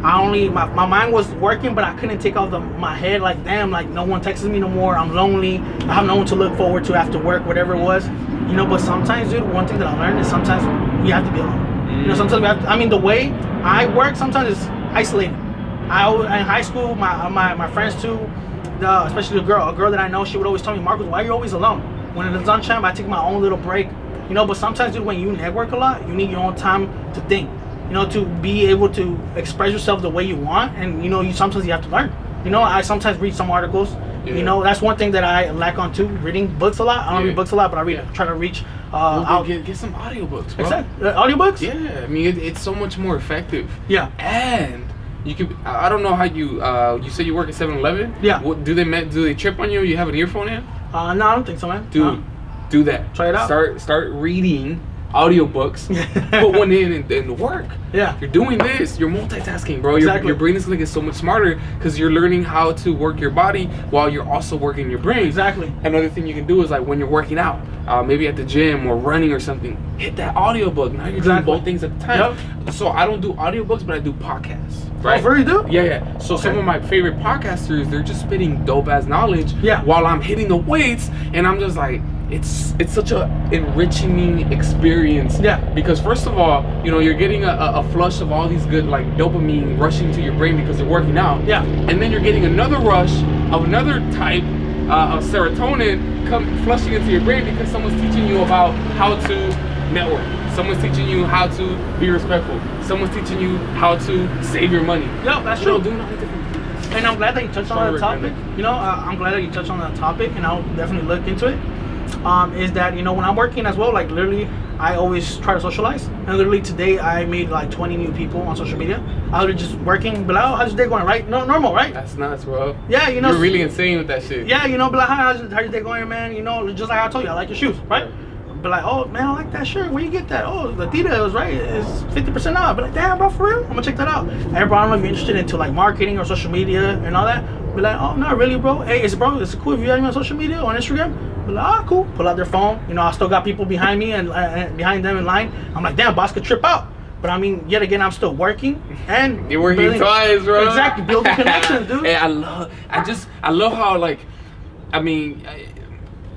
My mind was working, but I couldn't take off my head. Like, damn, like no one texts me no more. I'm lonely. I have no one to look forward to after work, whatever it was. You know, but sometimes, dude, one thing that I learned is sometimes we have to be alone. You know, sometimes we have to. I mean, the way I work sometimes is isolated. In high school, my friends too, especially a girl that I know, she would always tell me, Marcus, why are you always alone? When it's lunchtime, I take my own little break. You know, but sometimes, dude, when you network a lot, you need your own time to think. You know, to be able to express yourself the way you want, and you know, sometimes you have to learn. You know, I sometimes read some articles. Yeah. You know, that's one thing that I lack on too, reading books a lot. I don't read books a lot, but I try to reach get some audiobooks, bro. Exactly. Audiobooks? Yeah, I mean, it's so much more effective. Yeah. And you can. I don't know how you said you work at 7-Eleven. Yeah. What do they trip on you? You have an earphone in? No, I don't think so, man. Dude, do that. Try it out. Start reading audiobooks. Put one in and work. Yeah. You're doing this. You're multitasking, bro. Exactly. Your brain is gonna get so much smarter because you're learning how to work your body while you're also working your brain. Exactly. Another thing you can do is like when you're working out, maybe at the gym or running or something, hit that audiobook. Now you're doing both things at the time. Yep. So I don't do audiobooks, but I do podcasts. Right? Oh, really do? Yeah. So some of my favorite podcasters, they're just spitting dope ass knowledge while I'm hitting the weights, and I'm just like, it's such a enriching experience. Yeah. Because first of all, you know, you're getting a flush of all these good like dopamine rushing to your brain because you're working out. Yeah. And then you're getting another rush of another type of serotonin flushing into your brain because someone's teaching you about how to network. Someone's teaching you how to be respectful. Someone's teaching you how to save your money. Yeah, that's true. Doing all these different things. And I'm glad that you touched on that topic. You know, I'm glad that you touched on that topic, and I'll definitely look into it. Is that, you know, when I'm working as well, like literally, I always try to socialize. And literally today, I made like 20 new people on social media. I was just working, but like, oh, how's your day going, right? No, normal, right? That's nuts, bro. Yeah, you know. You're really insane with that shit. Yeah, you know, but like, how's your day going, man? You know, just like I told you, I like your shoes, right? But like, oh man, I like that shirt. Where you get that? Oh, the Adidas, right? It's 50% off. But like, damn, bro, for real? I'm gonna check that out. Everybody, I don't know if you're interested into like marketing or social media and all that. But like, oh, not really, bro. Hey, it's cool if you have me on social media on Instagram. But like, cool. Pull out their phone. You know, I still got people behind me and behind them in line. I'm like, damn, boss could trip out. But I mean, yet again, I'm still working and you're working twice, bro. Exactly, building connections, dude. Hey, I love how like, I mean.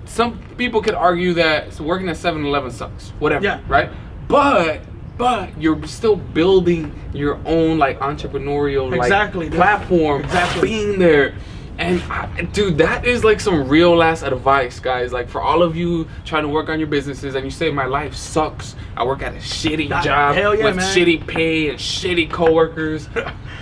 Some people could argue that working at 7-Eleven sucks, whatever, right? But you're still building your own like entrepreneurial platform, being there. And dude, that is like some real ass advice, guys. Like for all of you trying to work on your businesses and you say my life sucks. I work at a shitty job with shitty pay and shitty coworkers.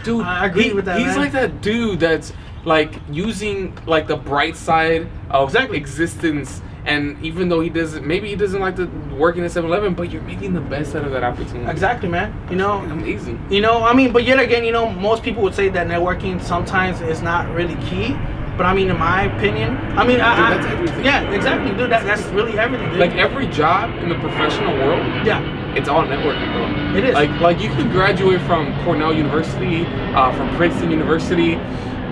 Dude, I agree with that. He's like that dude that's like using like the bright side of existence, and even though he doesn't like to working at 7-Eleven, but you're making the best out of that opportunity. Exactly, man. You know, amazing. You know, I mean, but yet again, you know, most people would say that networking sometimes is not really key. But I mean, in my opinion, I mean, that's everything. Yeah, exactly, dude. That's really everything, dude. Like every job in the professional world. It's all networking, bro. It is. Like you can graduate from Cornell University, from Princeton University,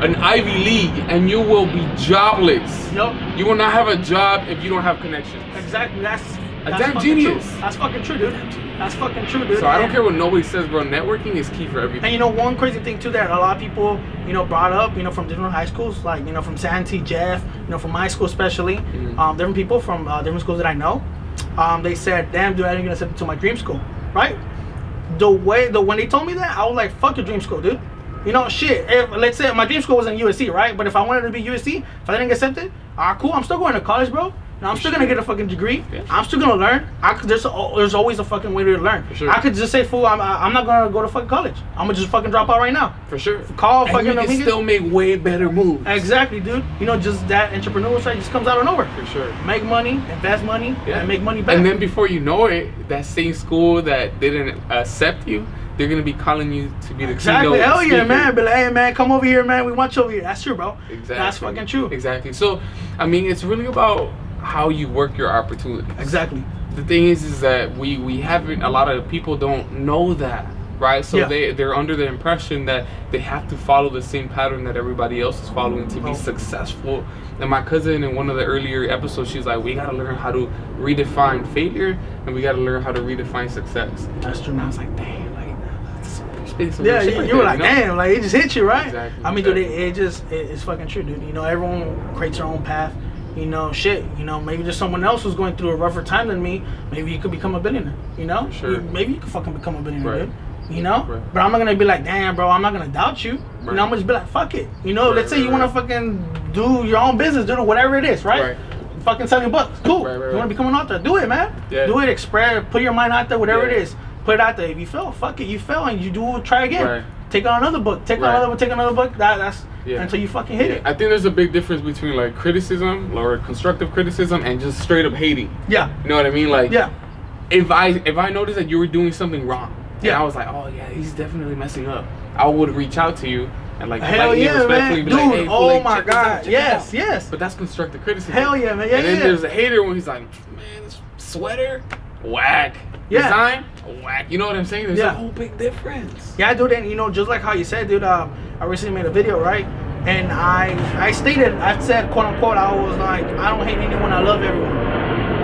an Ivy League and you will be jobless. Yep. You will not have a job if you don't have connections. Exactly. That's damn genius. True. That's fucking true, dude. That's fucking true, dude. So I don't care what nobody says, bro. Networking is key for everything. And you know, one crazy thing too that a lot of people, you know, brought up, you know, from different high schools, like, you know, from Santee, Jeff, you know, from my school especially, different people from different schools that I know, they said, damn, dude, I didn't get accepted to my dream school, right? When they told me that, I was like, fuck your dream school, dude. You know, shit, if, let's say my dream school was in USC, right? But if I wanted to be USC, if I didn't get accepted, cool, I'm still going to college, bro. Now, I'm still gonna get a fucking degree. Yeah. I'm still gonna learn. There's always a fucking way to learn. For sure. I could just say, fool, I'm not gonna go to fucking college. I'm gonna just fucking drop out right now. For sure. Call and fucking. You can still make way better moves. Exactly, dude. You know, just that entrepreneurial side just comes out of nowhere. For sure. Make money, invest money, and make money back. And then before you know it, that same school that didn't accept you, they're gonna be calling you to be the exactly. keynote Hell speaker. yeah, man. Be like, hey, man, come over here, man. We want you over here. That's true, bro. Exactly. That's fucking true. Exactly. So, I mean, it's really about how you work your opportunities. Exactly. The thing is that we haven't, a lot of people don't know that, right? So they're under the impression that they have to follow the same pattern that everybody else is following to be successful. And my cousin in one of the earlier episodes, she's like, we gotta learn how to redefine failure and we gotta learn how to redefine success. That's true. And I was like, dang, yeah, you were like, damn, like it just hit you, right? Exactly. I mean, dude, it's fucking true, dude. You know, everyone creates their own path. You know, shit. You know, maybe there's someone else who's going through a rougher time than me. Maybe you could become a billionaire. You know, sure. Maybe you could fucking become a billionaire, dude. You know, right. But I'm not gonna be like, damn, bro. I'm not gonna doubt you. Right. You know, I'm gonna just be like, fuck it. You know, let's say you wanna fucking do your own business, do whatever it is, right? Fucking selling books, cool. You wanna become an author, do it, man. Yeah. Do it, express, put your mind out there, whatever it is. Put it out there. If you fail, fuck it. You fail and you try again. Right. Take on another book. Take another book. That's until you fucking hit it. I think there's a big difference between like criticism or constructive criticism and just straight up hating. Yeah. You know what I mean? Like, if I noticed that you were doing something wrong, and I was like, oh yeah, he's definitely messing up, I would reach out to you and like politely and respectfully be dude, like, hey, oh my god, yes. But that's constructive criticism. Hell yeah, man. Yeah, and then there's a hater when he's like, man, this sweater, whack. Design, whack. You know what I'm saying? There's a whole big difference. Yeah, dude. And you know, just like how you said, dude. I recently made a video, right? And I said, quote unquote, I was like, I don't hate anyone, I love everyone.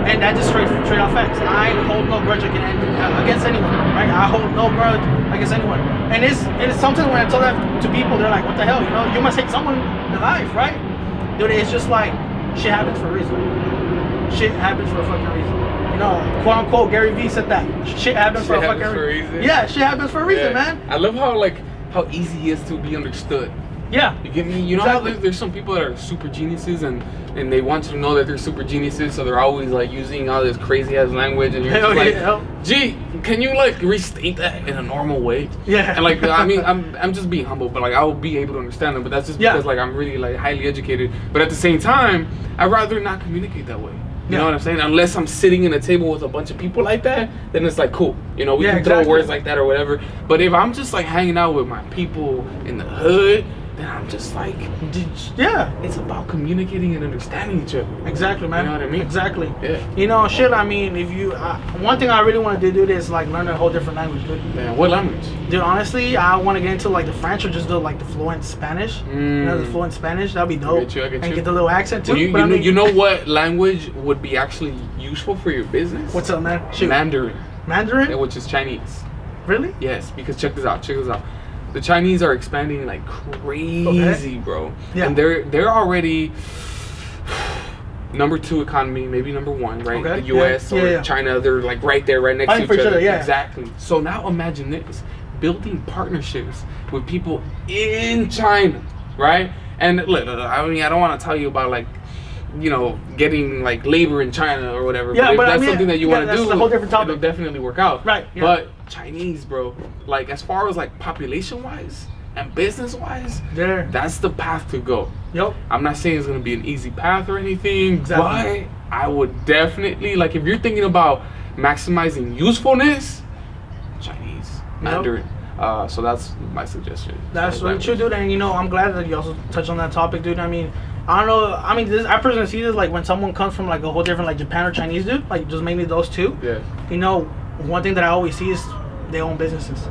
And that just straight out facts. I hold no grudge against anyone, right? I hold no grudge against anyone. And it's sometimes when I tell that to people, they're like, what the hell? You know, you must hate someone in life, right? Dude, it's just like, shit happens for a reason. Shit happens for a fucking reason. You know, quote unquote, Gary Vee said that. Shit happens for a fucking reason. Yeah, shit happens for a reason, man. I love how easy he is to be understood. Yeah. You get me? You know how there's some people that are super geniuses and they want you to know that they're super geniuses, so they're always like using all this crazy ass language and you're just like, gee, can you like restate that in a normal way? Yeah. And like, I mean, I'm just being humble, but like I will be able to understand them, but that's just because like I'm really like highly educated. But at the same time, I'd rather not communicate that way. You know what I'm saying? Unless I'm sitting in a table with a bunch of people like that, then it's like cool. You know, we can throw words like that or whatever. But if I'm just like hanging out with my people in the hood, then I'm just like, it's about communicating and understanding each other. Exactly, man. You know what I mean? Exactly. Yeah. You know, shit. I mean, if you, one thing I really want to do is like learn a whole different language, dude. Man, what language? Dude, honestly, I want to get into like the French or just do like the fluent Spanish. You know, the fluent Spanish. That'd be dope. I get you. And get the little accent too. Well, you know what language would be actually useful for your business? What's up, man? Shoot. Mandarin. Mandarin? Yeah, which is Chinese. Really? Yes, because check this out. The Chinese are expanding like crazy, bro. Yeah. And they're already number 2 economy, maybe number 1, right? The US or China, they're like right there, right next to each other. Exactly. So now imagine this, building partnerships with people in China, right? And look, I mean, I don't want to tell you about like, you know, getting like labor in China or whatever. Yeah, but if that's something that you want to do, that's a whole different topic. It'll definitely work out. Right. Yeah. But Chinese, bro, like as far as like population wise and business wise, that's the path to go. Yep. I'm not saying it's gonna be an easy path or anything, but I would definitely, like, if you're thinking about maximizing usefulness, Chinese, Mandarin. So that's my suggestion. That's really true, dude. And you know, I'm glad that you also touched on that topic, dude. I mean, I don't know. I mean, I personally see this like when someone comes from like a whole different like Japan or Chinese, dude. Like just mainly those two. Yeah. You know, one thing that I always see is they own businesses.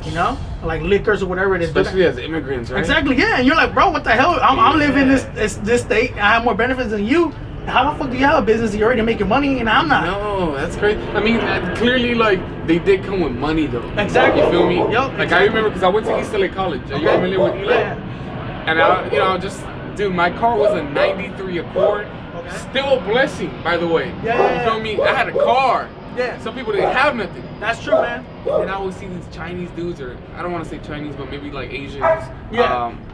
You know, like liquors or whatever it is. Especially as immigrants, right? Exactly, yeah. And you're like, bro, what the hell? I'm living this state. I have more benefits than you. How the fuck do you have a business? You're already making money, and I'm not. No, that's crazy. I mean, clearly, like they did come with money, though. Exactly. You feel me? Yep. Like exactly. I remember because I went to East LA College. Are you familiar with Eli? Yeah. And I just, dude, my car was a '93 Accord. Okay. Still a blessing, by the way. Yeah. You feel me? I had a car. Yeah. Some people didn't have nothing. That's true, man. And I always see these Chinese dudes, or I don't want to say Chinese, but maybe like Asians,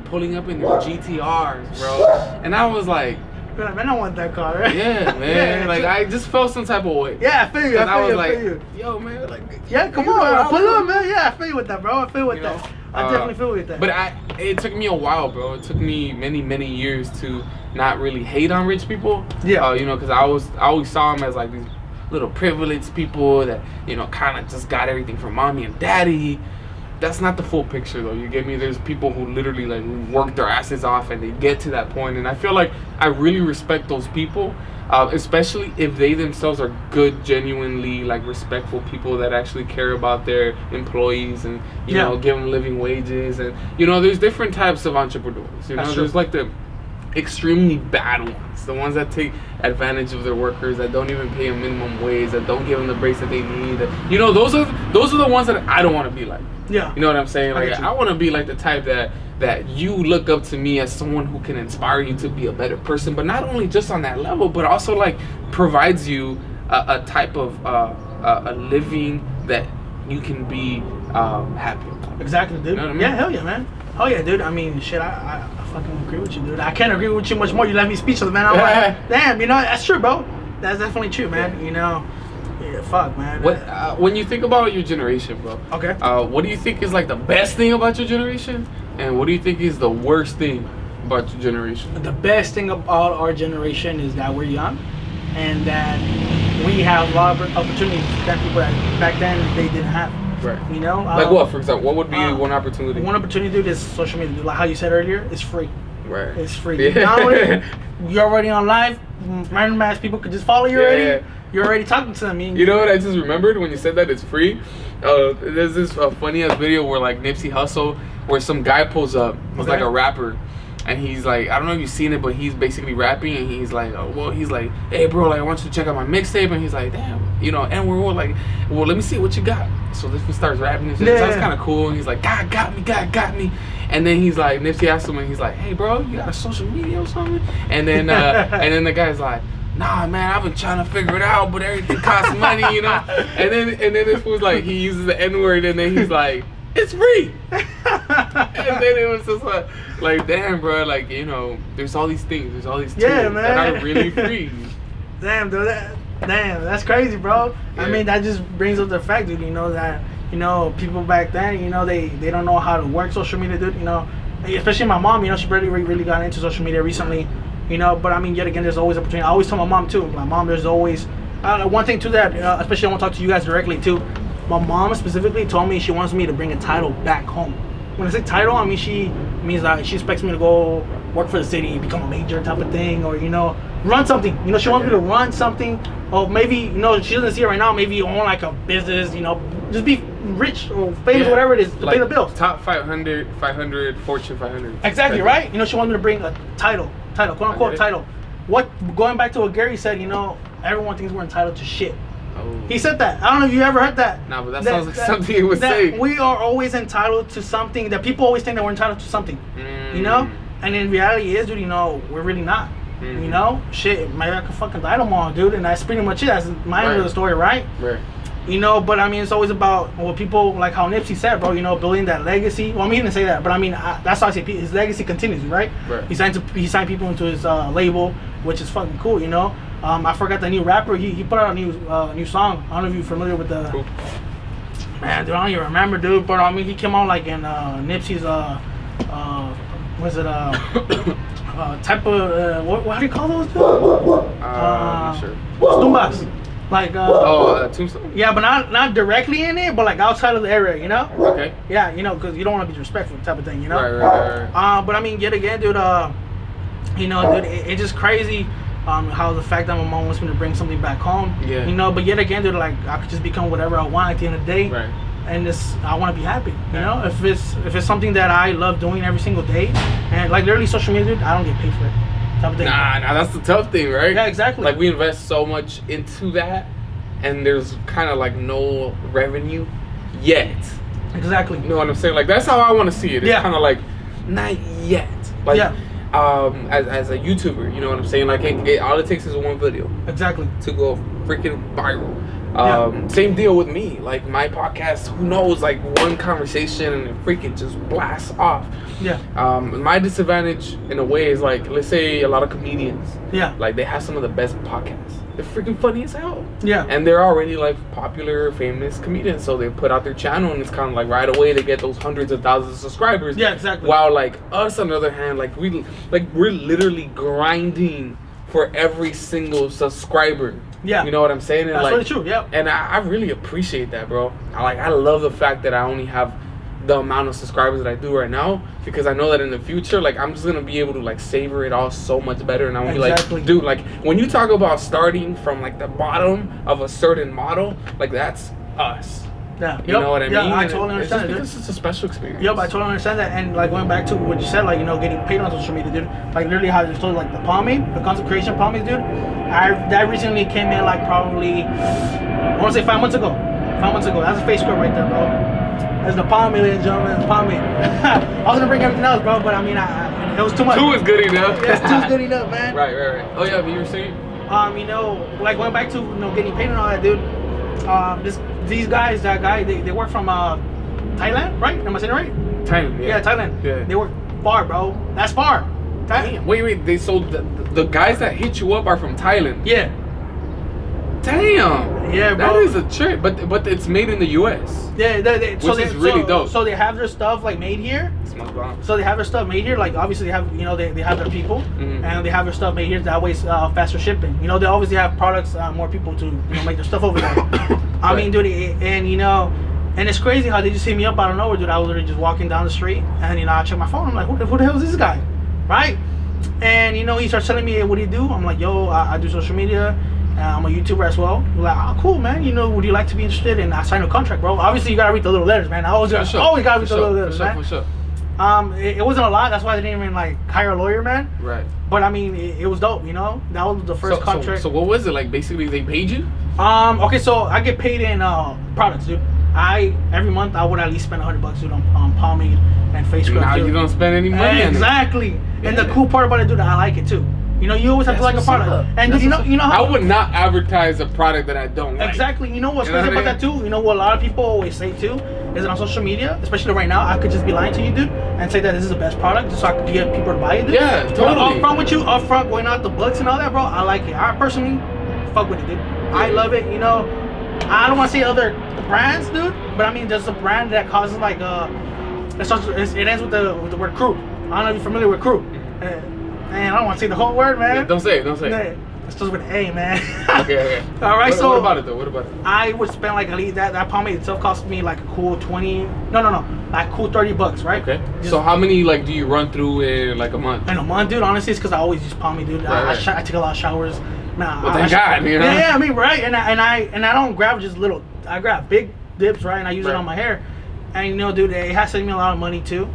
pulling up in their GTRs, bro. And I was like, man, I don't want that car, right? yeah, man. Yeah, like I just felt some type of way. Yeah, I feel you. I was like, feel you. yo, man, like, yeah, come on, pull up, man. Yeah, I feel you with that, bro. I feel with you that. know, I definitely feel with that. But it took me a while, bro. It took me many years to not really hate on rich people. Yeah. You know, because I always saw them as like these little privileged people that, you know, kind of just got everything from mommy and daddy. That's not the full picture, though. You get me? There's people who literally like work their asses off and they get to that point. And I feel like I really respect those people, especially if they themselves are good, genuinely like respectful people that actually care about their employees and you know, give them living wages. And you know, there's different types of entrepreneurs. You know, there's like the extremely bad ones, the ones that take advantage of their workers, that don't even pay a minimum wage, that don't give them the breaks that they need. You know, those are the ones that I don't want to be like. Yeah. You know what I'm saying? Like I want to be like the type that you look up to me as someone who can inspire you to be a better person, but not only just on that level, but also like provides you a type of a living that you can be happy about. Exactly, dude. You know what I mean? Yeah, hell yeah, man. Oh yeah, dude. I mean, shit, I fucking agree with you, dude. I can't agree with you much more. You left me speechless, man. I'm like, damn, you know, that's true, bro. That's definitely true, man. You know, yeah, fuck, man. What when you think about your generation, bro? Okay. What do you think is like the best thing about your generation, and what do you think is the worst thing about your generation? The best thing about our generation is that we're young, and that we have a lot of opportunities that people that back then they didn't have. Right. You know. Like what, for example? What would be one opportunity? One opportunity, dude, is social media. Like how you said earlier, it's free. Right. It's free. Yeah. You're already on live. Random ass people could just follow you already. Yeah. You're already talking to them. You know what I just remembered when you said that it's free? There's this funny ass video where like Nipsey Hussle, where some guy pulls up, he's like a rapper, and he's like, I don't know if you've seen it, but he's basically rapping, and he's like, he's like, hey bro, like I want you to check out my mixtape, and he's like, damn, you know, and we're all like, well, let me see what you got. So Nipsey starts rapping and shit. So that's kind of cool, and he's like, God got me. And then he's like, Nipsey asks him, and he's like, hey bro, you got a social media or something? And then and then the guy's like, nah man, I've been trying to figure it out, but everything costs money, you know. And then this fool's like, he uses the N-word, and then he's like, it's free. And then it was just like damn bro, like, you know, there's all these things, there's all these tools that are really free. Damn dude, that's crazy, bro. Yeah. I mean, that just brings up the fact, dude, you know, that, you know, people back then, you know, they don't know how to work social media, dude, you know, especially my mom, you know, she really got into social media recently, you know, but I mean, yet again, there's always opportunity. I always tell my mom too, there's always one thing to that, especially I want to talk to you guys directly too. My mom specifically told me she wants me to bring a title back home. When I say title, I mean she means that she expects me to go work for the city, become a major type of thing, or, you know, run something. You know, she wants me to run something, or maybe, you know, she doesn't see it right now, maybe own like a business, you know, just be rich or famous, whatever it is, to like pay the bills. Top 500, Fortune 500. Exactly, right? You know, she wants me to bring a title, quote unquote title. Going back to what Gary said, you know, everyone thinks we're entitled to shit. Oh. He said that. I don't know if you ever heard that. No, but that sounds like something he would say. We are always entitled to something. That people always think that we're entitled to something. You know? And in reality is, dude, you know, we're really not. You know? Shit, maybe I could fucking die tomorrow, dude. And that's pretty much it. That's my end of the story, right? Right. You know, but I mean, it's always about what people, like how Nipsey said, bro, you know, building that legacy. Well, I mean, he didn't say that, but I mean, that's how I say his legacy continues, right? Right. He signed people into his label, which is fucking cool, you know? I forgot the new rapper. He put out a new song. I don't know if you're familiar with the. Cool. Man, dude, I don't even remember, dude. But I mean, he came out like in Nipsey's was it type of what do you call those, dude? I'm not sure. Tumbas. Like Tombstone. Yeah, but not directly in it, but like outside of the area, you know? Okay. Yeah, you know, because you don't want to be disrespectful type of thing, you know? Right. But I mean, yet again, dude, you know, dude, it's just crazy. How the fact that my mom wants me to bring something back home, yeah. You know, but yet again, dude, like I could just become whatever I want at the end of the day. Right. and I want to be happy. You know, if it's something that I love doing every single day, and like literally social media, dude, I don't get paid for it. Type of thing. Nah, that's the tough thing, right? Yeah, exactly. Like we invest so much into that, and there's kind of like no revenue yet. Exactly. You know what I'm saying? Like that's how I want to see it. It's kind of like not yet. Like as a YouTuber, you know what I'm saying? Like all it takes is one video. Exactly. To go freaking viral. Same deal with me. Like my podcast, who knows? Like one conversation and it freaking just blasts off. Yeah. My disadvantage in a way is like, let's say a lot of comedians. Yeah. Like they have some of the best podcasts. They're freaking funny as hell. Yeah. And they're already like popular, famous comedians. So they put out their channel and it's kind of like right away they get those hundreds of thousands of subscribers. Yeah, exactly. While like us on the other hand, like we're literally grinding for every single subscriber. Yeah. You know what I'm saying? And that's like, really true, yeah. And I really appreciate that, bro. I love the fact that I only have the amount of subscribers that I do right now, because I know that in the future, like I'm just gonna be able to like savor it all so much better, and I'm gonna be like, dude, like when you talk about starting from like the bottom of a certain model, like that's us. Yeah, you know what I mean? Yeah, I totally understand it. It's a special experience. Yep, I totally understand that. And like going back to what you said, like, you know, getting paid on social media, dude. Like literally how you told, like the pomade, the content creation pomade, dude. That recently came in like probably, I want to say 5 months ago. 5 months ago. That's a face scrub right there, bro. That's the pomade, ladies and gentlemen. It's pomade. I was gonna bring everything else, bro, but I mean, it was too much. 2 is good enough. Yeah, 2 is good enough, man. Right. Oh yeah, but you were saying? You know, like going back to, you know, getting paid and all that, dude. These guys, they work from Thailand, right? Am I saying it right? Thailand. Yeah, Thailand. Yeah. They work far, bro. That's far. Damn. Wait. They sold the guys that hit you up are from Thailand. Yeah. Damn. Yeah, bro. That is a trip, but it's made in the U.S. Yeah, which is really dope. So they have their stuff like made here. So they have their stuff made here. Like obviously they have, you know, they have their people, and they have their stuff made here. That way, faster shipping. You know, they obviously have products, more people to, you know, make their stuff over there. I mean, dude, and you know, and it's crazy how they just hit me up out of nowhere, dude. I was literally just walking down the street, and you know, I check my phone. I'm like, who the hell is this guy, right? And you know, he starts telling me, hey, what do you do? I'm like, yo, I do social media. I'm a YouTuber as well. We're like, oh, cool, man. You know, would you like to be interested? And I signed a contract, bro. Obviously, you gotta read the little letters, man. I always gotta read the little letters, man. For sure. It wasn't a lot. That's why they didn't even like hire a lawyer, man. Right. But I mean, it was dope. You know, that was the first contract. So what was it like? Basically, they paid you? Okay, so I get paid in products, dude. Every month I would at least spend $100, dude, on pomade and face scrub. Now you don't spend any money. Exactly. And the cool part about it, dude, I like it too. You know, you always have to like a product. And dude, you know how I would not advertise a product that I don't like. Exactly. You know what's crazy about that too? You know what a lot of people always say too? Is that on social media, especially right now, I could just be lying to you, dude, and say that this is the best product just so I could get people to buy it, dude. Yeah, totally. Upfront going out the books and all that, bro. I like it. I personally fuck with it, dude. I love it. You know, I don't want to say other brands, dude, but I mean there's a brand that causes like it ends with the word crew. I don't know if you're familiar with crew. Man, I don't want to say the whole word, man. Yeah, don't say it. It starts with A, man. Okay. All right, what about it though? What about it? I would spend like at least that pomade itself cost me like a cool like cool $30, right? Okay. So how many like do you run through in like a month? In a month, dude. Honestly, it's because I always use pomade, dude. Right. I take a lot of showers. Well, thank God, you know. Yeah, I mean, right? And I don't grab just little. I grab big dips, right? And I use it on my hair. And you know, dude, it has saved me a lot of money too.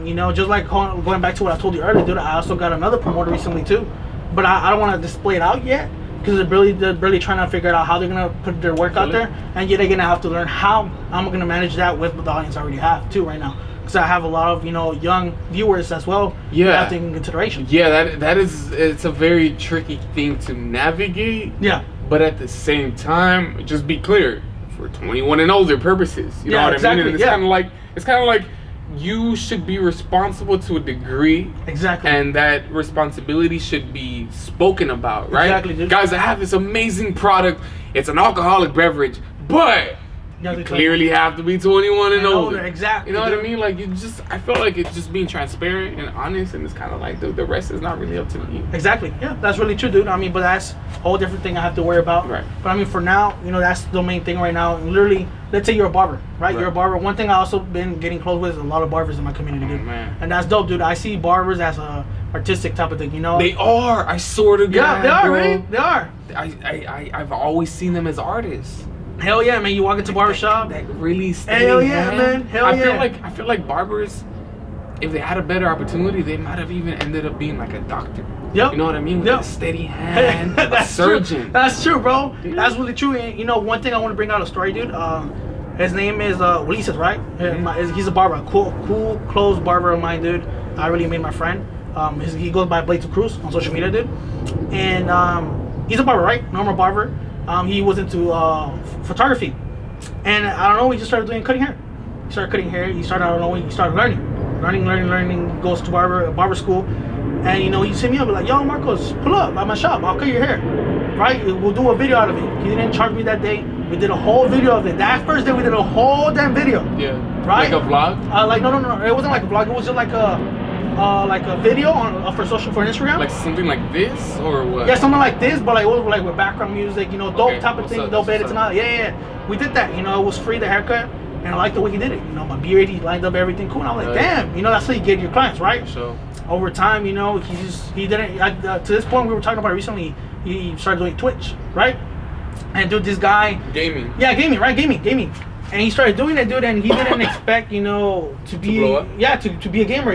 You know, just like going back to what I told you earlier, dude, I also got another promoter recently too, but I don't want to display it out yet because they're really trying to figure out how they're gonna put their work out there, and yet they're gonna have to learn how I'm gonna manage that with the audience I already have too right now, because I have a lot of, you know, young viewers as well. Yeah. Taking into consideration. Yeah, it's a very tricky thing to navigate. Yeah. But at the same time, just be clear, for 21 and older purposes. You know what I mean? And it's kind of like you should be responsible to a degree. Exactly. And that responsibility should be spoken about, right? Exactly, dude. Guys, I have this amazing product. It's an alcoholic beverage, but you clearly have to be 21 and older. Exactly. You know what I mean? Like, I feel like it's just being transparent and honest, and it's kind of like the rest is not really up to me. Exactly. Yeah, that's really true, dude. I mean, but that's a whole different thing I have to worry about. Right. But I mean, for now, you know, that's the main thing right now. And literally, let's say you're a barber, right? You're a barber. One thing I also been getting close with is a lot of barbers in my community, dude. Man. And that's dope, dude. I see barbers as a artistic type of thing, you know? They are. I sort of. Yeah, they are, right? They are. I've always seen them as artists. Hell yeah, man! You walk into barbershop. That really steady Hell yeah, hand. man! Hell yeah! I feel like barbers, if they had a better opportunity, they might have even ended up being like a doctor. Yep. You know what I mean? With Yep. a steady hand, a surgeon. True. That's true, bro. That's really true. And you know, one thing I want to bring out a story, dude. His name is Ulises, right? He's a barber, a cool, close barber of mine, dude. I really made my friend. He goes by Blades of Cruz on social media, dude. And he's a barber, right? Normal barber. He was into photography, and I don't know. He just started doing cutting hair. He started cutting hair. He started, I don't know. He started learning. Goes to barber school, and you know, he hit me up like, "Yo, Marcos, pull up at my shop. I'll cut your hair, right? We'll do a video out of it." He didn't charge me that day. We did a whole video of it. That first day, we did a whole damn video. Yeah. Right. Like a vlog. Like no. It wasn't like a vlog. It was just like a video on for Instagram. Like something like this or what? Yeah, something like this, but like it was like with background music, you know, dope Okay, type of what's thing, up, dope what's edits and up? all. Yeah. We did that, you know, it was free, the haircut, and I liked the way he did it. You know, my beard, he lined up everything cool. And I was like, Right. damn, you know, that's how you get your clients, right? So Over time, you know, he didn't. To this point, we were talking about it recently. He started doing Twitch, right? And dude, this guy. gaming. Yeah, gaming, right? Gaming. And he started doing it, dude, and he didn't expect, you know, to be blow up? Yeah, to be a gamer.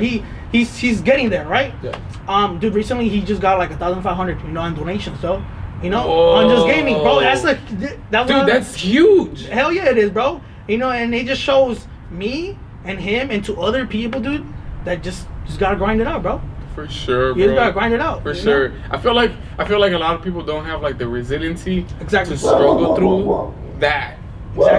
He's getting there, right? Yeah. Dude, recently he just got like 1,500, you know, in donations, though. You know, Whoa. on just gaming, bro. That's like Dude, that's huge. hell yeah, it is, bro. You know, and it just shows me and him and to other people, dude, that just gotta grind it out, bro. For sure, bro. You just gotta grind it out. For you sure. know? I feel like a lot of people don't have like the resiliency Exactly. to struggle through that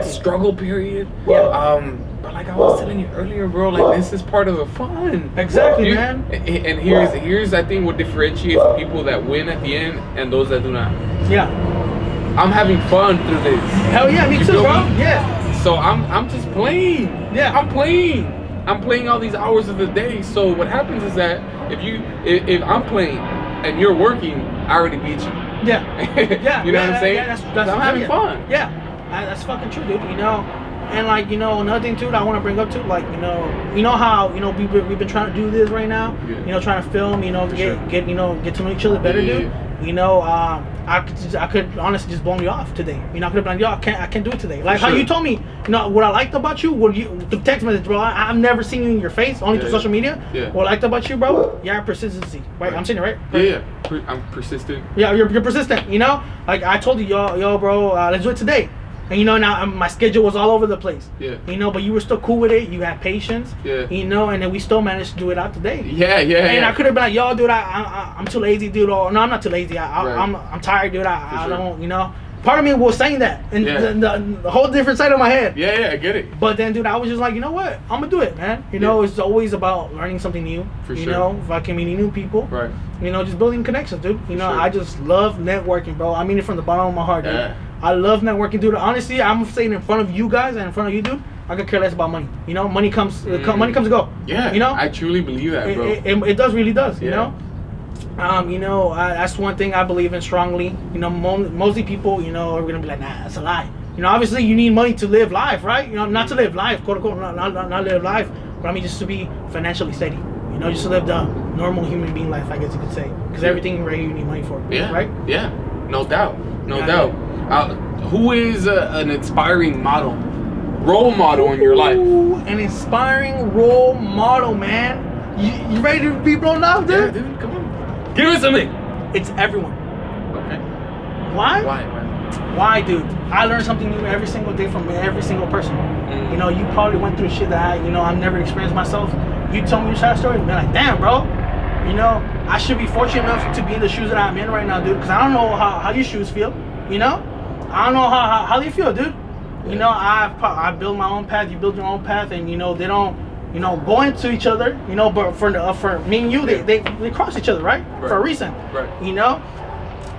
struggle period. Yeah. But like I was telling you earlier, bro, like this is part of the fun. Exactly, man. And here's I think what differentiates people that win at the end and those that do not. Yeah. I'm having fun through this. Hell yeah, me You too, feel bro. me? Yeah. So I'm just playing. Yeah. I'm playing all these hours of the day. So what happens is that if I'm playing and you're working, I already beat you. Yeah. Yeah. You know what I'm saying? Yeah, that's I'm having fun. Yeah. That's fucking true, dude. You know, and like, you know, another thing too that I want to bring up too, like, you know how, you know, we've been trying to do this right now. Yeah. You know, trying to film, you know, get to know each other better, dude. Yeah. You know, I could honestly just blow me off today. You know, I could have been like, yo, I can't do it today. Like how Sure. you told me, you know, what I liked about you, the text message, bro. I've never seen you in your face, only through social media. Yeah. What I liked about you, bro, yeah, persistency. Right? I'm saying it right? Yeah. I'm persistent. Yeah, you're persistent, you know? Like, I told you, yo, bro, let's do it today. And, you know, now my schedule was all over the place. Yeah. You know, but you were still cool with it. You had patience. Yeah. You know, and then we still managed to do it out today. Yeah. And I could have been like, yo, dude, I'm too lazy, dude. Or, no, I'm not too lazy. Right. I'm tired, dude. I sure. don't, you know. Part of me was saying that. And Yeah. the whole different side of my head. Yeah, I get it. But then, dude, I was just like, you know what? I'm going to do it, man. You know, it's always about learning something new. For you sure. know, fucking meeting new people. Right. You know, just building connections, dude. You know, Sure. I just love networking, bro. I mean it from the bottom of my heart, dude. Yeah. I love networking, dude. Honestly, I'm saying in front of you guys and in front of you, dude, I could care less about money. You know, money comes and go. Yeah. You know, I truly believe that, bro. it does, really does. You Yeah. know. You know, that's one thing I believe in strongly. You know, mostly people, you know, are gonna be like, nah, that's a lie. You know, obviously you need money to live life, right? You know, not to live life, quote unquote, not live life, but I mean just to be financially steady. You know, just to live the normal human being life, I guess you could say, because everything right here you need money for. Yeah. Right. Yeah. No doubt. No Yeah. doubt. Who is an inspiring role model in your life? Ooh, an inspiring role model, man. You ready to be blown off, dude? Yeah, dude, come on. Give me something. It's everyone. Okay. Why? Why? Why, dude? I learn something new every single day from every single person. You know, you probably went through shit that I've never experienced myself. You told me your side story, and be like, damn, bro. You know, I should be fortunate enough to be in the shoes that I'm in right now, dude. Because I don't know how your shoes feel. You know, I don't know how they feel, dude. You know, I build my own path. You build your own path, and you know they don't, you know, go into each other. You know, but for me and you, they cross each other, right? For a reason. Right. You know.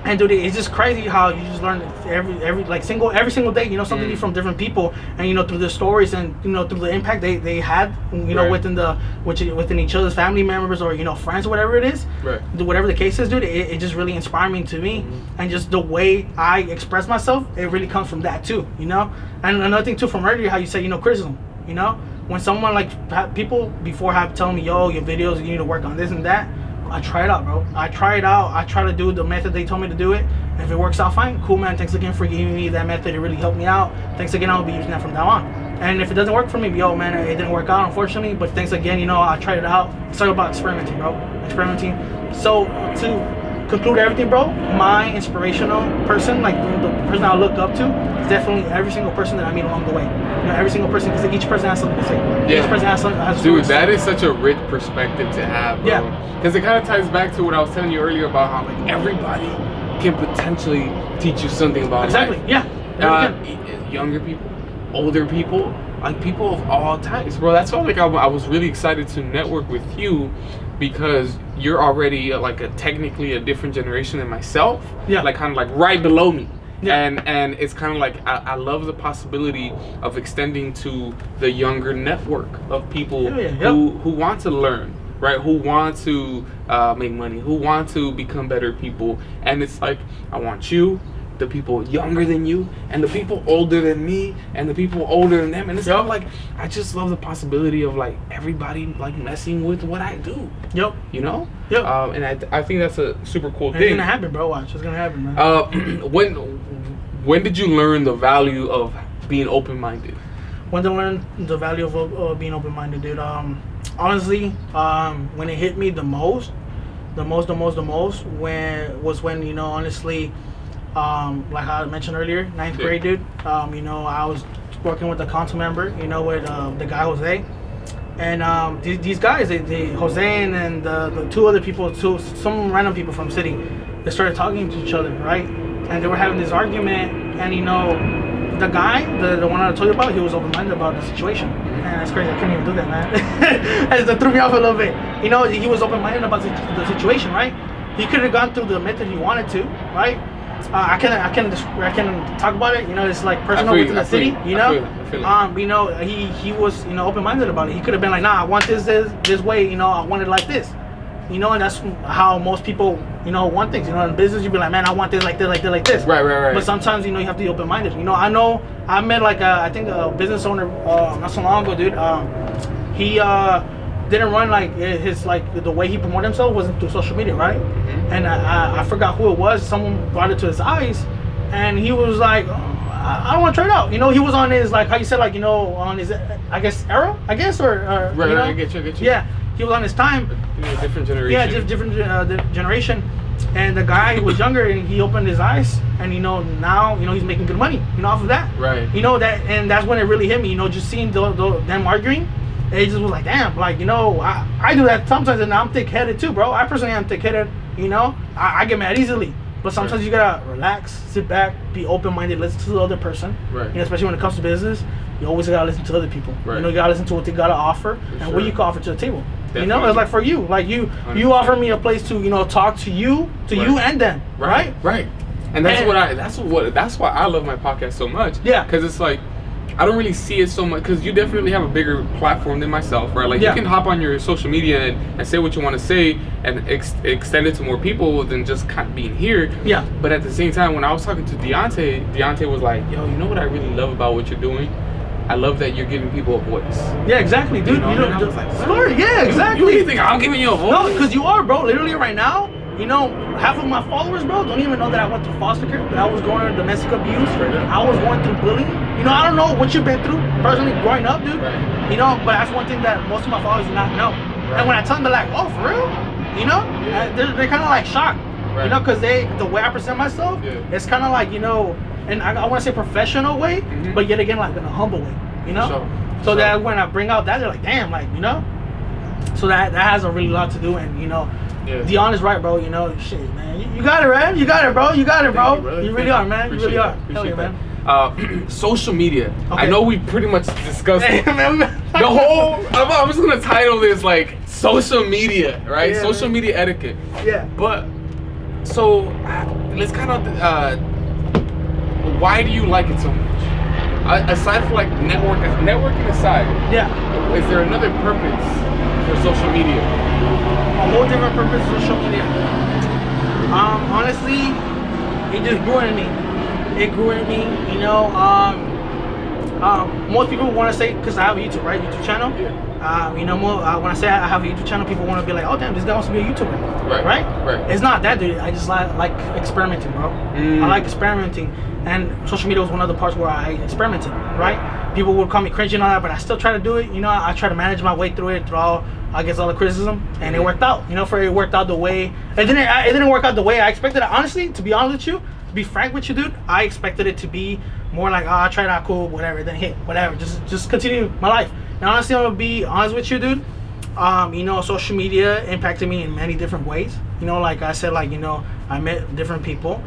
And dude, it's just crazy how you just learn every single day, you know, something new from different people, and you know, through the stories and you know, through the impact they had, you know, within each other's family members or you know, friends or whatever it is, Right. whatever the case is, dude. It just really inspiring to me, and just the way I express myself, it really comes from that too, you know. And another thing too, from earlier, how you said, you know, criticism, you know, when someone like people before have telling me, yo, your videos, you need to work on this and that. I try it out, bro. I try it out. I try to do the method they told me to do it, If it works out fine, cool, man. Thanks again for giving me that method. It really helped me out. Thanks again. I'll be using that from now on. And if it doesn't work for me, yo, man, it didn't work out, unfortunately. But thanks again. I tried it out. It's all about experimenting, bro. Experimenting. So to conclude everything, bro, my inspirational person, like the person I look up to, is definitely every single person that I meet along the way. Every single person, because each person has something to say. Yeah. Each person has something. Dude, that is such a rich perspective to have, bro. Yeah. Because it kind of ties back to what I was telling you earlier about how like everybody can potentially teach you something about exactly. life. Yeah. Younger people, older people, like people of all types, bro. That's why like I was really excited to network with you, because you're already technically a different generation than myself. Yeah. Like kind of like right below me. Yeah. And it's kind of like I love the possibility of extending to the younger network of people who want to learn, right? Who want to make money, who want to become better people. And it's like, I want you, the people younger than you, and the people older than me, and the people older than them. And it's kind of like, I just love the possibility of like everybody like messing with what I do. Yep. Yep. And I think that's a super cool thing. It's gonna happen, bro. Watch. It's gonna happen, man. When did you learn the value of being open-minded? When did I learn the value of being open-minded, dude? Honestly, when it hit me the most, when honestly, like I mentioned earlier, 9th grade, dude. I was working with a council member, with the guy Jose, and these guys, they Jose and the two other people, some random people from the city, they started talking to each other, right? And they were having this argument, and the guy, the one I told you about, he was open-minded about the situation. And that's crazy, I couldn't even do that, man. It threw me off a little bit. He was open-minded about the situation, right? He could have gone through the method he wanted to, right? I can talk about it. It's like personal within the city. He was open-minded about it. He could have been like, nah, I want this way. I want it like this. And that's how most people want things. In business, you'd be like, man, I want this like this, like this. Right. But sometimes you have to be open-minded. I met I think a business owner not so long ago, dude. He didn't run his the way he promoted himself wasn't through social media, right? Mm-hmm. And I forgot who it was. Someone brought it to his eyes, and he was like, I don't want to try it out. He was on his how you said on his era, or right. I get you. Yeah. He was on his time. Different generation. Yeah, different generation. And the guy was younger, and he opened his eyes, and now he's making good money, off of that. Right. That, and that's when it really hit me. Just seeing them arguing, it just was like, damn, I do that sometimes, and I'm thick-headed too, bro. I personally am thick-headed. I get mad easily. But sometimes you gotta relax, sit back, be open-minded, listen to the other person. Right. Especially when it comes to business, you always gotta listen to other people. Right. You gotta listen to what they gotta offer and what you can offer to the table. Definitely. It's like for you, you offer me a place to talk to you and them, right? Right. And that's why I love my podcast so much. Yeah. Because it's like, I don't really see it so much, because you definitely have a bigger platform than myself, right? You can hop on your social media and say what you want to say and extend it to more people than just kind of being here. Yeah. But at the same time, when I was talking to Deontay was like, yo, you know what I really love about what you're doing? I love that you're giving people a voice. Yeah, exactly, dude. And I was like, sorry. Yeah, exactly. You really think I'm giving you a voice? No, because you are, bro. Literally right now, half of my followers, bro, don't even know that I went through foster care, that I was going through domestic abuse. I was going through bullying. I don't know what you've been through personally growing up, dude. Right. But that's one thing that most of my followers do not know. Right. And when I tell them, they're like, oh, for real? They're kind of shocked. Right. Because the way I present myself, it's kind of and I want to say professional way, but yet again, in a humble way, So that when I bring out that, they're like, damn, so that has a really lot to do, and Dion is right, bro. Shit, man, you got it, man. You got it, bro. You really are, man. You really are. Hell yeah, man. Social media. Okay. I know we pretty much discussed the whole. I'm just gonna title this social media, right? Yeah, social media etiquette. Yeah. But so let's kind of. Why do you like it so much? Aside from networking aside. Yeah. Is there another purpose for social media? A whole different purpose for social media. Honestly, it just grew in me. It grew in me, most people want to say, because I have a YouTube channel. You know, when I say I have a YouTube channel, people want to be like, oh damn, this guy wants to be a YouTuber, right? It's not that, dude. I just like experimenting, bro. I like experimenting, and social media was one of the parts where I experimented, right? People would call me cringy and all that, but I still try to do it. You know, I try to manage my way through it, through all, I guess, all the criticism, and it worked out. You know, it worked out the way it didn't work out the way I expected. Honestly, to be honest with you, to be frank with you, dude, I expected it to be more like, I tried out, cool, whatever, then hit, whatever, just continue my life. And honestly, I'm gonna be honest with you, dude. You know, social media impacted me in many different ways. You know, like I said, like, you know, I met different people.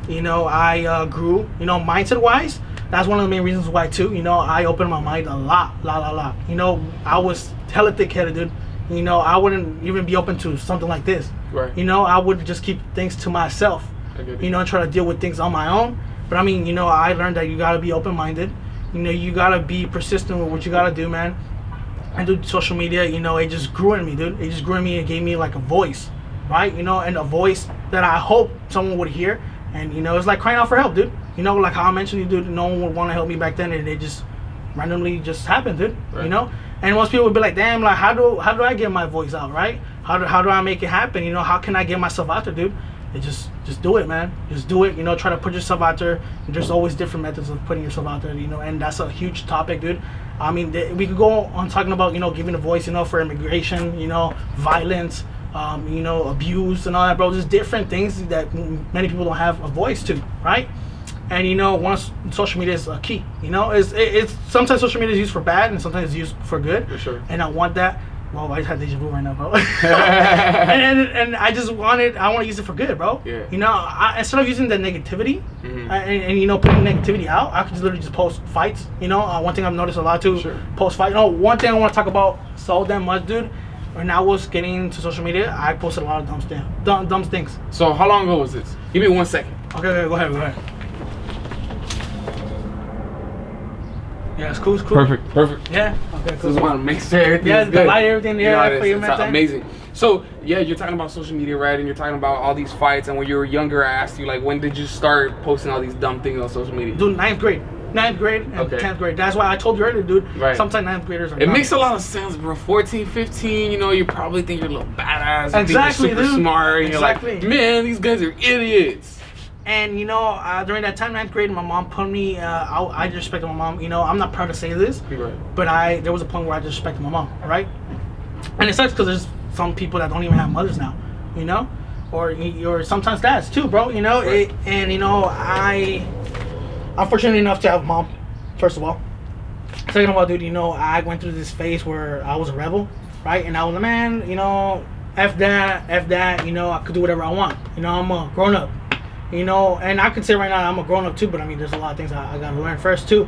You know, I grew, you know, mindset wise. That's one of the main reasons why too. You know, I opened my mind a lot. You know, I was hella thick-headed, dude. You know, I wouldn't even be open to something like this. Right. You know, I would just keep things to myself. You know, and try to deal with things on my own. But I mean, you know, I learned that you gotta be open-minded. You know, you gotta be persistent with what you gotta do, man. And dude, social media, you know, it just grew in me, dude. It just grew in me and gave me like a voice, right? You know, and a voice that I hope someone would hear. And you know, it's like crying out for help, dude. You know, like how I mentioned you, dude, no one would want to help me back then, and it just randomly just happened, dude. Right. You know? And most people would be like, damn, like how do I get my voice out, right? How do I make it happen? You know, how can I get myself out there, dude? It just do it, man. Just do it. You know, try to put yourself out there. And there's always different methods of putting yourself out there, you know, and that's a huge topic, dude. I mean, we could go on talking about, you know, giving a voice, you know, for immigration, you know, violence, you know, abuse and all that, bro. There's different things that many people don't have a voice to, right? And you know, once social media is a key, you know, it's sometimes social media is used for bad and sometimes it's used for good. For sure. And I want that. Well, I just had deja vu right now, bro. and I want to use it for good, bro. Yeah. You know, instead of using the negativity and you know, putting negativity out, I could just literally just post fights. You know, one thing I've noticed a lot too, post fight. You know, one thing I want to talk about so damn much, dude. When I was getting into social media, I posted a lot of dumb things. So how long ago was this? Give me 1 second. Okay, go ahead. Yeah, it's cool. Perfect. Yeah. Okay, cool. Just want to make sure everything is good. The light, everything. Yeah, you know, it's amazing. So yeah, you're talking about social media, right? And you're talking about all these fights. And when you were younger, I asked you, like, when did you start posting all these dumb things on social media? Dude, 9th grade and 10th grade. That's why I told you earlier, dude. Right. Sometimes 9th graders are. It makes a lot of sense, bro. 14, 15. You know, you probably think you're a little badass. Exactly, you think you're super smart. And you're like, man, these guys are idiots. And you know, during that time, 9th grade, my mom put me. I disrespected my mom. You know, I'm not proud to say this, but there was a point where I disrespected my mom, right? And it sucks because there's some people that don't even have mothers now, you know, or sometimes dads too, bro. You know, and you know, I'm fortunate enough to have a mom. First of all, second of all, dude, you know, I went through this phase where I was a rebel, right? And I was a man, you know, f that, you know, I could do whatever I want. You know, I'm a grown up. You know, and I could say right now I'm a grown up too, but I mean, there's a lot of things I gotta learn first too.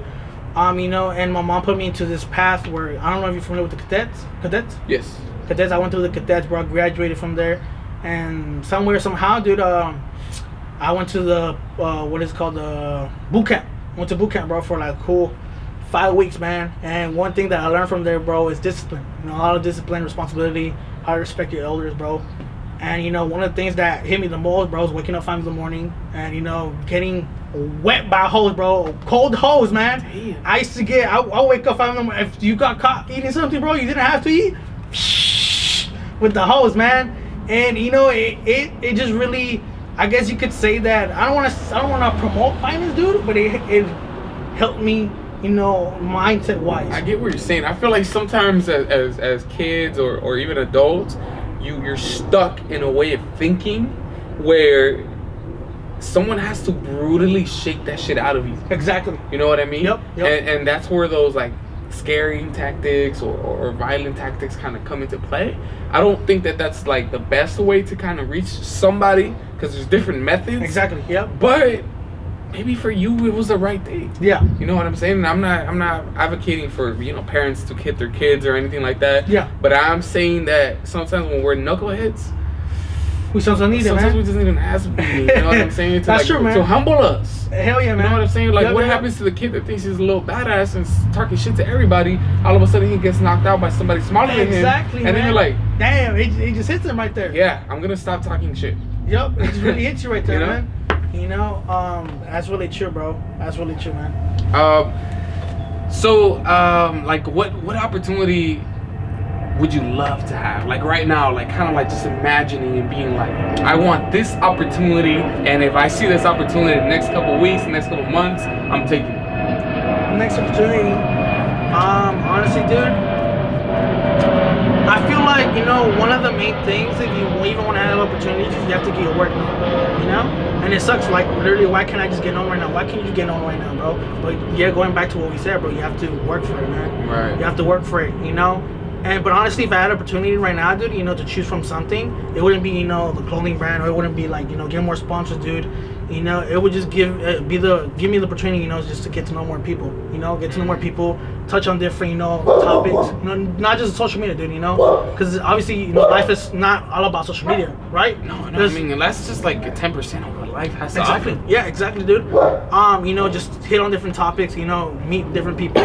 You know, and my mom put me into this path where I don't know if you're familiar with the cadets. Yes. Cadets. I went through the cadets, bro. I graduated from there, and somehow, dude, I went to the what is it called, the boot camp. Went to boot camp, bro, for like a cool 5 weeks, man. And one thing that I learned from there, bro, is discipline. You know, a lot of discipline, responsibility, how to respect your elders, bro. And you know, one of the things that hit me the most, bro, is waking up 5 in the morning and you know, getting wet by hose, bro. Cold hose, man. Damn. I used to get. I'll wake up 5 in the morning. If you got caught eating something, bro, you didn't have to eat with the hose, man. And you know, it just really, I guess you could say that I don't want to promote violence, dude, but it helped me, you know, mindset wise. I get what you're saying. I feel like sometimes as kids or even adults, you're stuck in a way of thinking where someone has to brutally shake that shit out of you. Exactly. You know what I mean? Yep. And that's where those like scaring tactics or violent tactics kind of come into play. I don't think that's like the best way to kind of reach somebody because there's different methods. Exactly. Yep. But maybe for you it was the right thing. Yeah. You know what I'm saying? And I'm not advocating for, you know, parents to hit their kids or anything like that. Yeah. But I'm saying that sometimes when we're knuckleheads, we sometimes need it, man. Sometimes we just need an ass beating. You know what I'm saying? That's true, man. To humble us. Hell yeah, man. You know what I'm saying? Like, what happens to the kid that thinks he's a little badass and talking shit to everybody? All of a sudden, he gets knocked out by somebody smaller than him. Exactly, and then you're like, damn, it just hits him right there. Yeah, I'm gonna stop talking shit. Yep, it just really hits you right there, you know? Man. You know, that's really true, bro. That's really true, man. So, like, what opportunity would you love to have? Like right now, like kind of like just imagining and being like, I want this opportunity, and if I see this opportunity the next couple weeks, the next couple months, I'm taking it. Next opportunity, honestly, dude, I feel like, you know, one of the main things if you even want to have opportunities is you have to get your work done, you know? And it sucks, like, literally, why can't I just get on right now? Why can't you just get on right now, bro? But yeah, going back to what we said, bro, you have to work for it, man. Right. You have to work for it, you know? But honestly, if I had an opportunity right now, dude, you know, to choose from something, it wouldn't be, you know, the clothing brand, or it wouldn't be like, you know, get more sponsors, dude. You know, it would just give me the opportunity, you know, just to get to know more people. You know, get to know more people, touch on different, you know, topics. You know, not just social media, dude. You know, because obviously, you know, life is not all about social media, right? No. I mean, that's just like 10% of what life has to offer. Exactly. Yeah, exactly, dude. You know, just hit on different topics. You know, meet different people.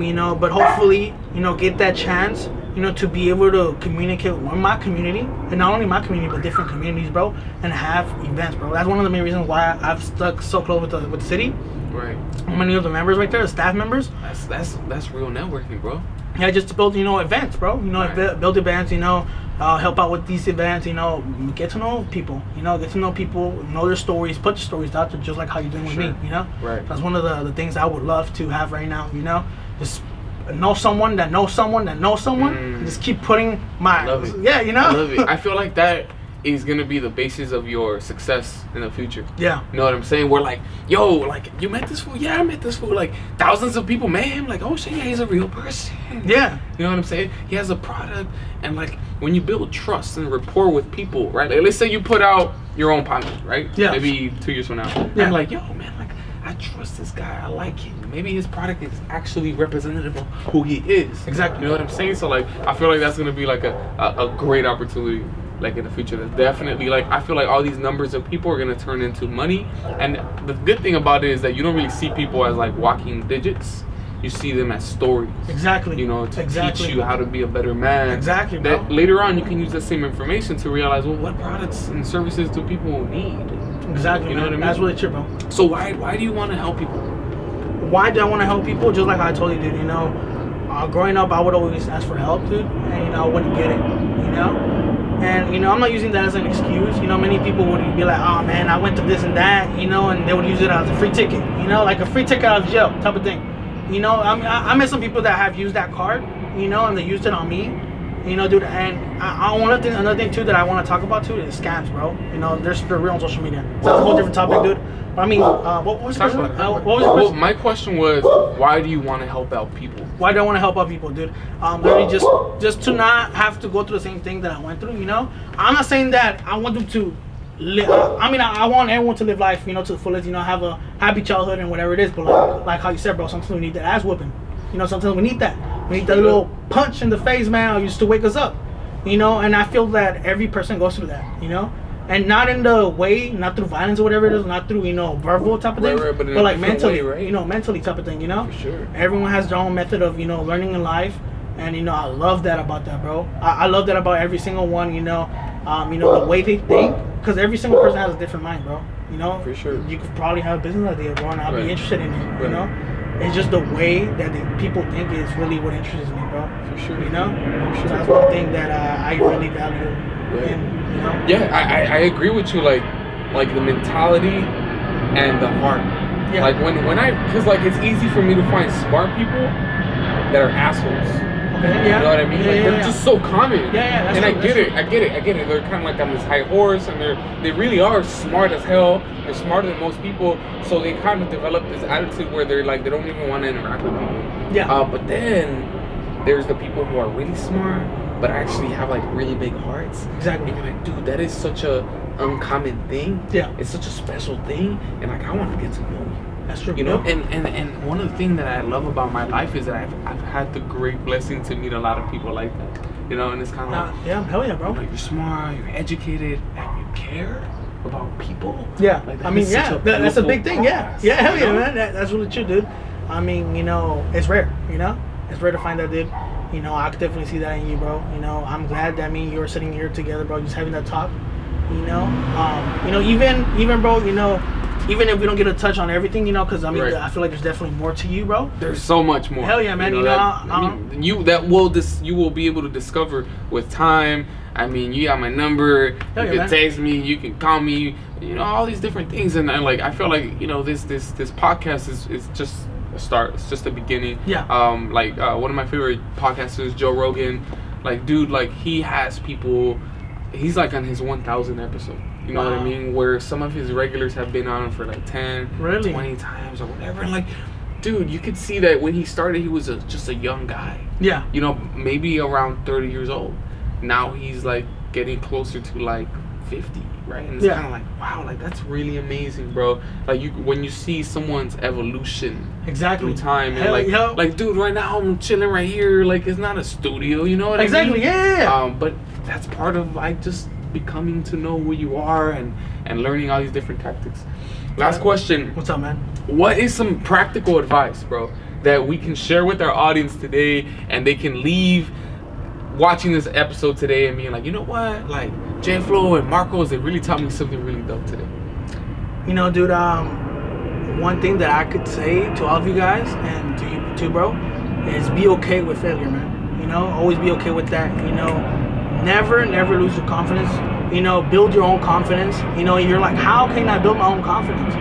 You know, but hopefully, you know, get that chance, you know, to be able to communicate with my community, and not only my community, but different communities, bro, and have events, bro. That's one of the main reasons why I've stuck so close with the city. Right. Many of the members right there, the staff members. That's real networking, bro. Yeah, just to build, you know, events, bro. You know, right. Build events, you know, help out with these events, you know, get to know people, you know, know their stories, put your stories out there, just like how you're doing with me, you know? Right. That's one of the things I would love to have right now, you know? Just know someone that knows someone that knows someone, and just keep putting I love it. Yeah, you know? I love it. I feel like that is gonna be the basis of your success in the future. Yeah. You know what I'm saying? We're like, yo, like, you met this fool? Yeah, I met this fool. Like, thousands of people met him. Like, oh shit, yeah, he's a real person. Yeah. You know what I'm saying? He has a product. And like, when you build trust and rapport with people, right? Like, let's say you put out your own podcast, right? Yeah. Maybe 2 years from now. Yeah. I'm like, yo, man, like, I trust this guy. I like him. Maybe his product is actually representative of who he is. Exactly. You know what I'm saying? So like, I feel like that's gonna be like a great opportunity, like in the future. That's definitely, like, I feel like all these numbers of people are gonna turn into money. And the good thing about it is that you don't really see people as like walking digits. You see them as stories. Exactly. You know, to teach you how to be a better man. Exactly, bro. That later on you can use that same information to realize, well, what products and services do people need? Exactly. You know what I mean? That's really true, bro. So why do you want to help people? Why do I want to help people? Just like I told you, dude, you know, growing up, I would always ask for help, dude, and, you know, I wouldn't get it, you know? And, you know, I'm not using that as an excuse. You know, many people would be like, oh, man, I went through this and that, you know, and they would use it as a free ticket, you know, like a free ticket out of jail type of thing. You know, I met some people that have used that card, you know, and they used it on me. You know, dude, and another thing too that I want to talk about too is scams, bro. You know, they're real on social media. So that's a whole different topic, dude. But I mean, what was your question? Well, my question was, why do you want to help out people? Why do I want to help out people, dude? Literally just to not have to go through the same thing that I went through. You know, I'm not saying that I want them to live. I mean, I want everyone to live life, you know, to the fullest. You know, have a happy childhood and whatever it is. But like how you said, bro, sometimes we need that ass whooping. You know, sometimes we need that. We need that little punch in the face, man, used to wake us up. You know, and I feel that every person goes through that, you know? And not in the way, not through violence or whatever it is, not through, you know, verbal type of thing. Right, but like mentally, way, right? You know, mentally type of thing, you know? For sure. Everyone has their own method of, you know, learning in life. And, you know, I love that about that, bro. I love that about every single one, you know, the way they think. Because every single person has a different mind, bro. You know? For sure. You could probably have a business idea, bro, and I'll be interested in it, you know? It's just the way that people think is really what interests me, bro. For sure. You know? For sure. So that's one thing that I really value. Right. In, you know? Yeah, I agree with you. Like the mentality and the heart. Yeah. Like because like it's easy for me to find smart people that are assholes. Okay, yeah. You know what I mean? Yeah, they're just so common. Yeah, that's and true, I get it. They're kind of like on this high horse, and they really are smart as hell. They're smarter than most people, so they kind of develop this attitude where they're like they don't even want to interact with people. Yeah. But then there's the people who are really smart, but actually have like really big hearts. Exactly. And you're like, dude, that is such a uncommon thing. Yeah. It's such a special thing, and like I want to get to know you. That's true. You know, and one of the things that I love about my life is that I've had the great blessing to meet a lot of people like that. You know, and it's kind of like, yeah, hell yeah, bro. Like you're smart, you're educated, and you care about people. Yeah, like, I mean, yeah, that's a big thing. Process, yeah, hell yeah, man. That's really true, dude. I mean, you know, it's rare. You know, it's rare to find that, dude. You know, I could definitely see that in you, bro. You know, I'm glad that me and you are sitting here together, bro, just having that talk. You know, even bro, you know, even if we don't get a touch on everything, you know, because I mean, Right. I feel like there's definitely more to you, bro. There's so much more. Hell yeah, man. You know, you will be able to discover with time. I mean, you got my number. Hell You yeah, can man. text me. You can call me. You know, all these different things, and like I feel like, you know, this podcast is just a start. It's just a beginning. Yeah. Like one of my favorite podcasters, Joe Rogan. Like, dude, like he has people. He's like on his 1,000th episode. You know what I Wow. mean? Where some of his regulars have been on for like 10, Really? 20 times or whatever. And like, dude, you could see that when he started, he was just a young guy. Yeah. You know, maybe around 30 years old. Now he's like getting closer to like 50, right? And it's Yeah. kind of like, wow, like that's really amazing, bro. Like when you see someone's evolution Exactly. through time, and Hell, like, yo. like, dude, right now I'm chilling right here. Like, it's not a studio, you know what Exactly. I mean? Yeah. But that's part of like just becoming to know who you are and learning all these different tactics. Last question. What's up, man? What is some practical advice, bro, that we can share with our audience today, and they can leave watching this episode today and being like, you know what, like J Flow and Marcos, they really taught me something really dope today. You know, dude, one thing that I could say to all of you guys and to you too, bro, is be okay with failure, man. You know, always be okay with that. You know, never lose your confidence. You know, build your own confidence. You know, you're like, how can I build my own confidence?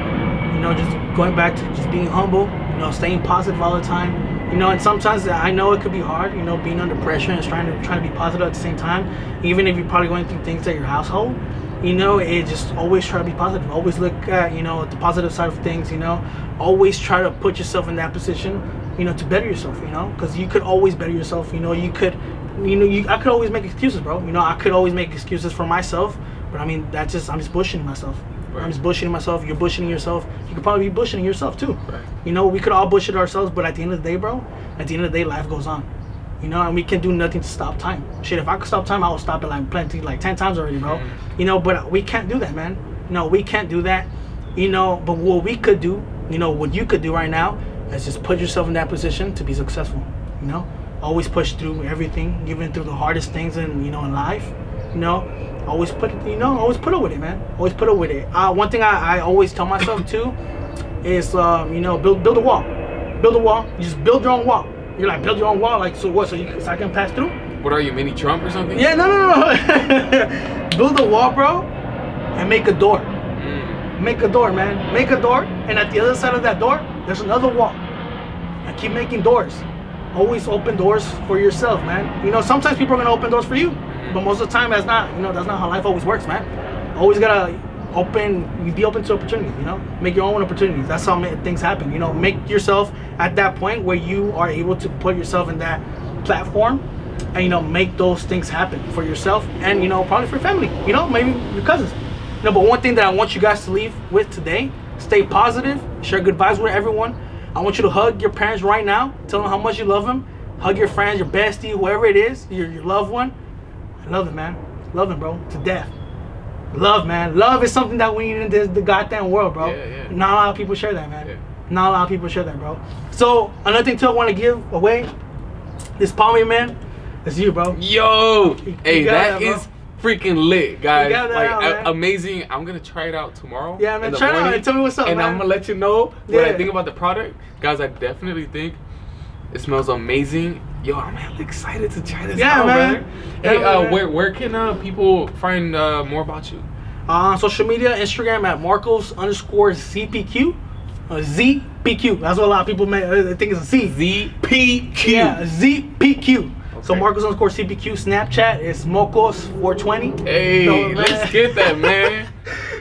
You know, just going back to just being humble, you know, staying positive all the time. You know, and sometimes I know it could be hard, you know, being under pressure and trying to be positive at the same time, even if you're probably going through things at your household. You know, it just always try to be positive. Always look at, you know, the positive side of things, you know. Always try to put yourself in that position, you know, to better yourself, you know, because you could always better yourself. You know, I could always make excuses, bro. You know, I could always make excuses for myself, but I mean, I'm just bullshitting myself. Right. I'm just bullshitting myself. You're bullshitting yourself. You could probably be bullshitting yourself too. Right. You know, we could all bullshit ourselves, but at the end of the day, bro, at the end of the day, life goes on. You know, and we can do nothing to stop time. Shit, if I could stop time, I would stop it like 10 times already, bro. You know, but we can't do that, man. No, we can't do that. You know, but what we could do, you know, what you could do right now is just put yourself in that position to be successful. You know, always push through everything, even through the hardest things in life. You know, always put up with it, man. Always put up with it. One thing I always tell myself too is, you know, build a wall. Build a wall. You just build your own wall. You're like, build your own wall, like, so what? So I can pass through? What are you, mini Trump or something? Yeah, no. Build a wall, bro, and make a door. Make a door, man. Make a door, and at the other side of that door, there's another wall. And keep making doors. Always open doors for yourself, man. You know, sometimes people are gonna open doors for you, but most of the time, that's not how life always works, man. Always gotta be open to opportunities. You know, make your own opportunities. That's how things happen. You know, make yourself at that point where you are able to put yourself in that platform, and you know, make those things happen for yourself, and you know, probably for your family. You know, maybe your cousins. You know, but one thing that I want you guys to leave with today: stay positive, share good vibes with everyone. I want you to hug your parents right now. Tell them how much you love them. Hug your friends, your bestie, whoever it is, your loved one. I love them, man. Love them, bro, to death. Love, man. Love is something that we need in the goddamn world, bro. Yeah. Not a lot of people share that, man. Yeah. Not a lot of people share that, bro. So another thing too, I want to give away. This Palmy, man, it's you, bro. Yo, hey, got that that, bro. is freaking lit, guys. You got that Like, out, man. amazing. I'm gonna try it out tomorrow. Yeah, man. in the Try it out morning, and tell me what's up, and man. I'm gonna let you know what I Yeah. think about the product, guys. I definitely think it smells amazing. Yo, I'm hella excited to try this Yeah, out, man. brother. Yeah, Hey, man. where can people find more about you? On social media, Instagram at Marcos_CPQ. ZPQ. That's what a lot of people think it's a C. ZPQ. Yeah, ZPQ. So Okay. Marcos_CPQ. Snapchat is Mocos420. Hey, So, man. let's get that, man.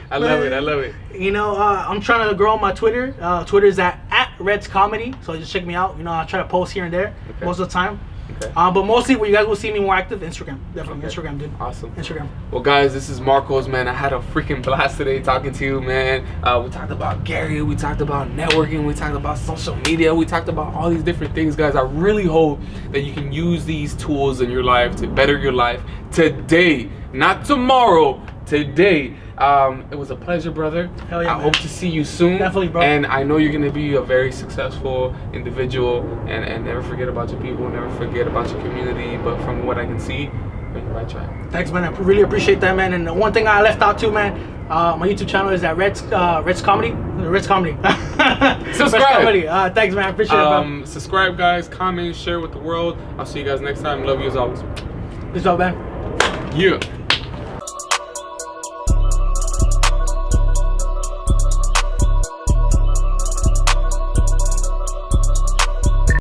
I love it. I love it. You know, I'm trying to grow on my Twitter. Twitter is at Reds Comedy. So just check me out. You know, I try to post here and there Okay. most of the time. Okay. But mostly where you guys will see me more active, Instagram. Definitely Okay. Instagram, dude. Awesome. Instagram. Well, guys, this is Marcos, man. I had a freaking blast today talking to you, man. We talked about Gary. We talked about networking. We talked about social media. We talked about all these different things, guys. I really hope that you can use these tools in your life to better your life today, not tomorrow, today. It was a pleasure, brother. Hell yeah, I man. hope to see you soon. Definitely, bro. And I know you're gonna be a very successful individual, and never forget about your people, never forget about your community. But from what I can see, you're on the right track. Thanks, man. I really appreciate that, man. And the one thing I left out too, man, my YouTube channel is at Red's Comedy. Red's Comedy. Subscribe. Red's Comedy. Thanks, man. I appreciate it, bro. Subscribe, guys. Comment, share with the world. I'll see you guys next time. Love you as always. Peace out, man. Yeah.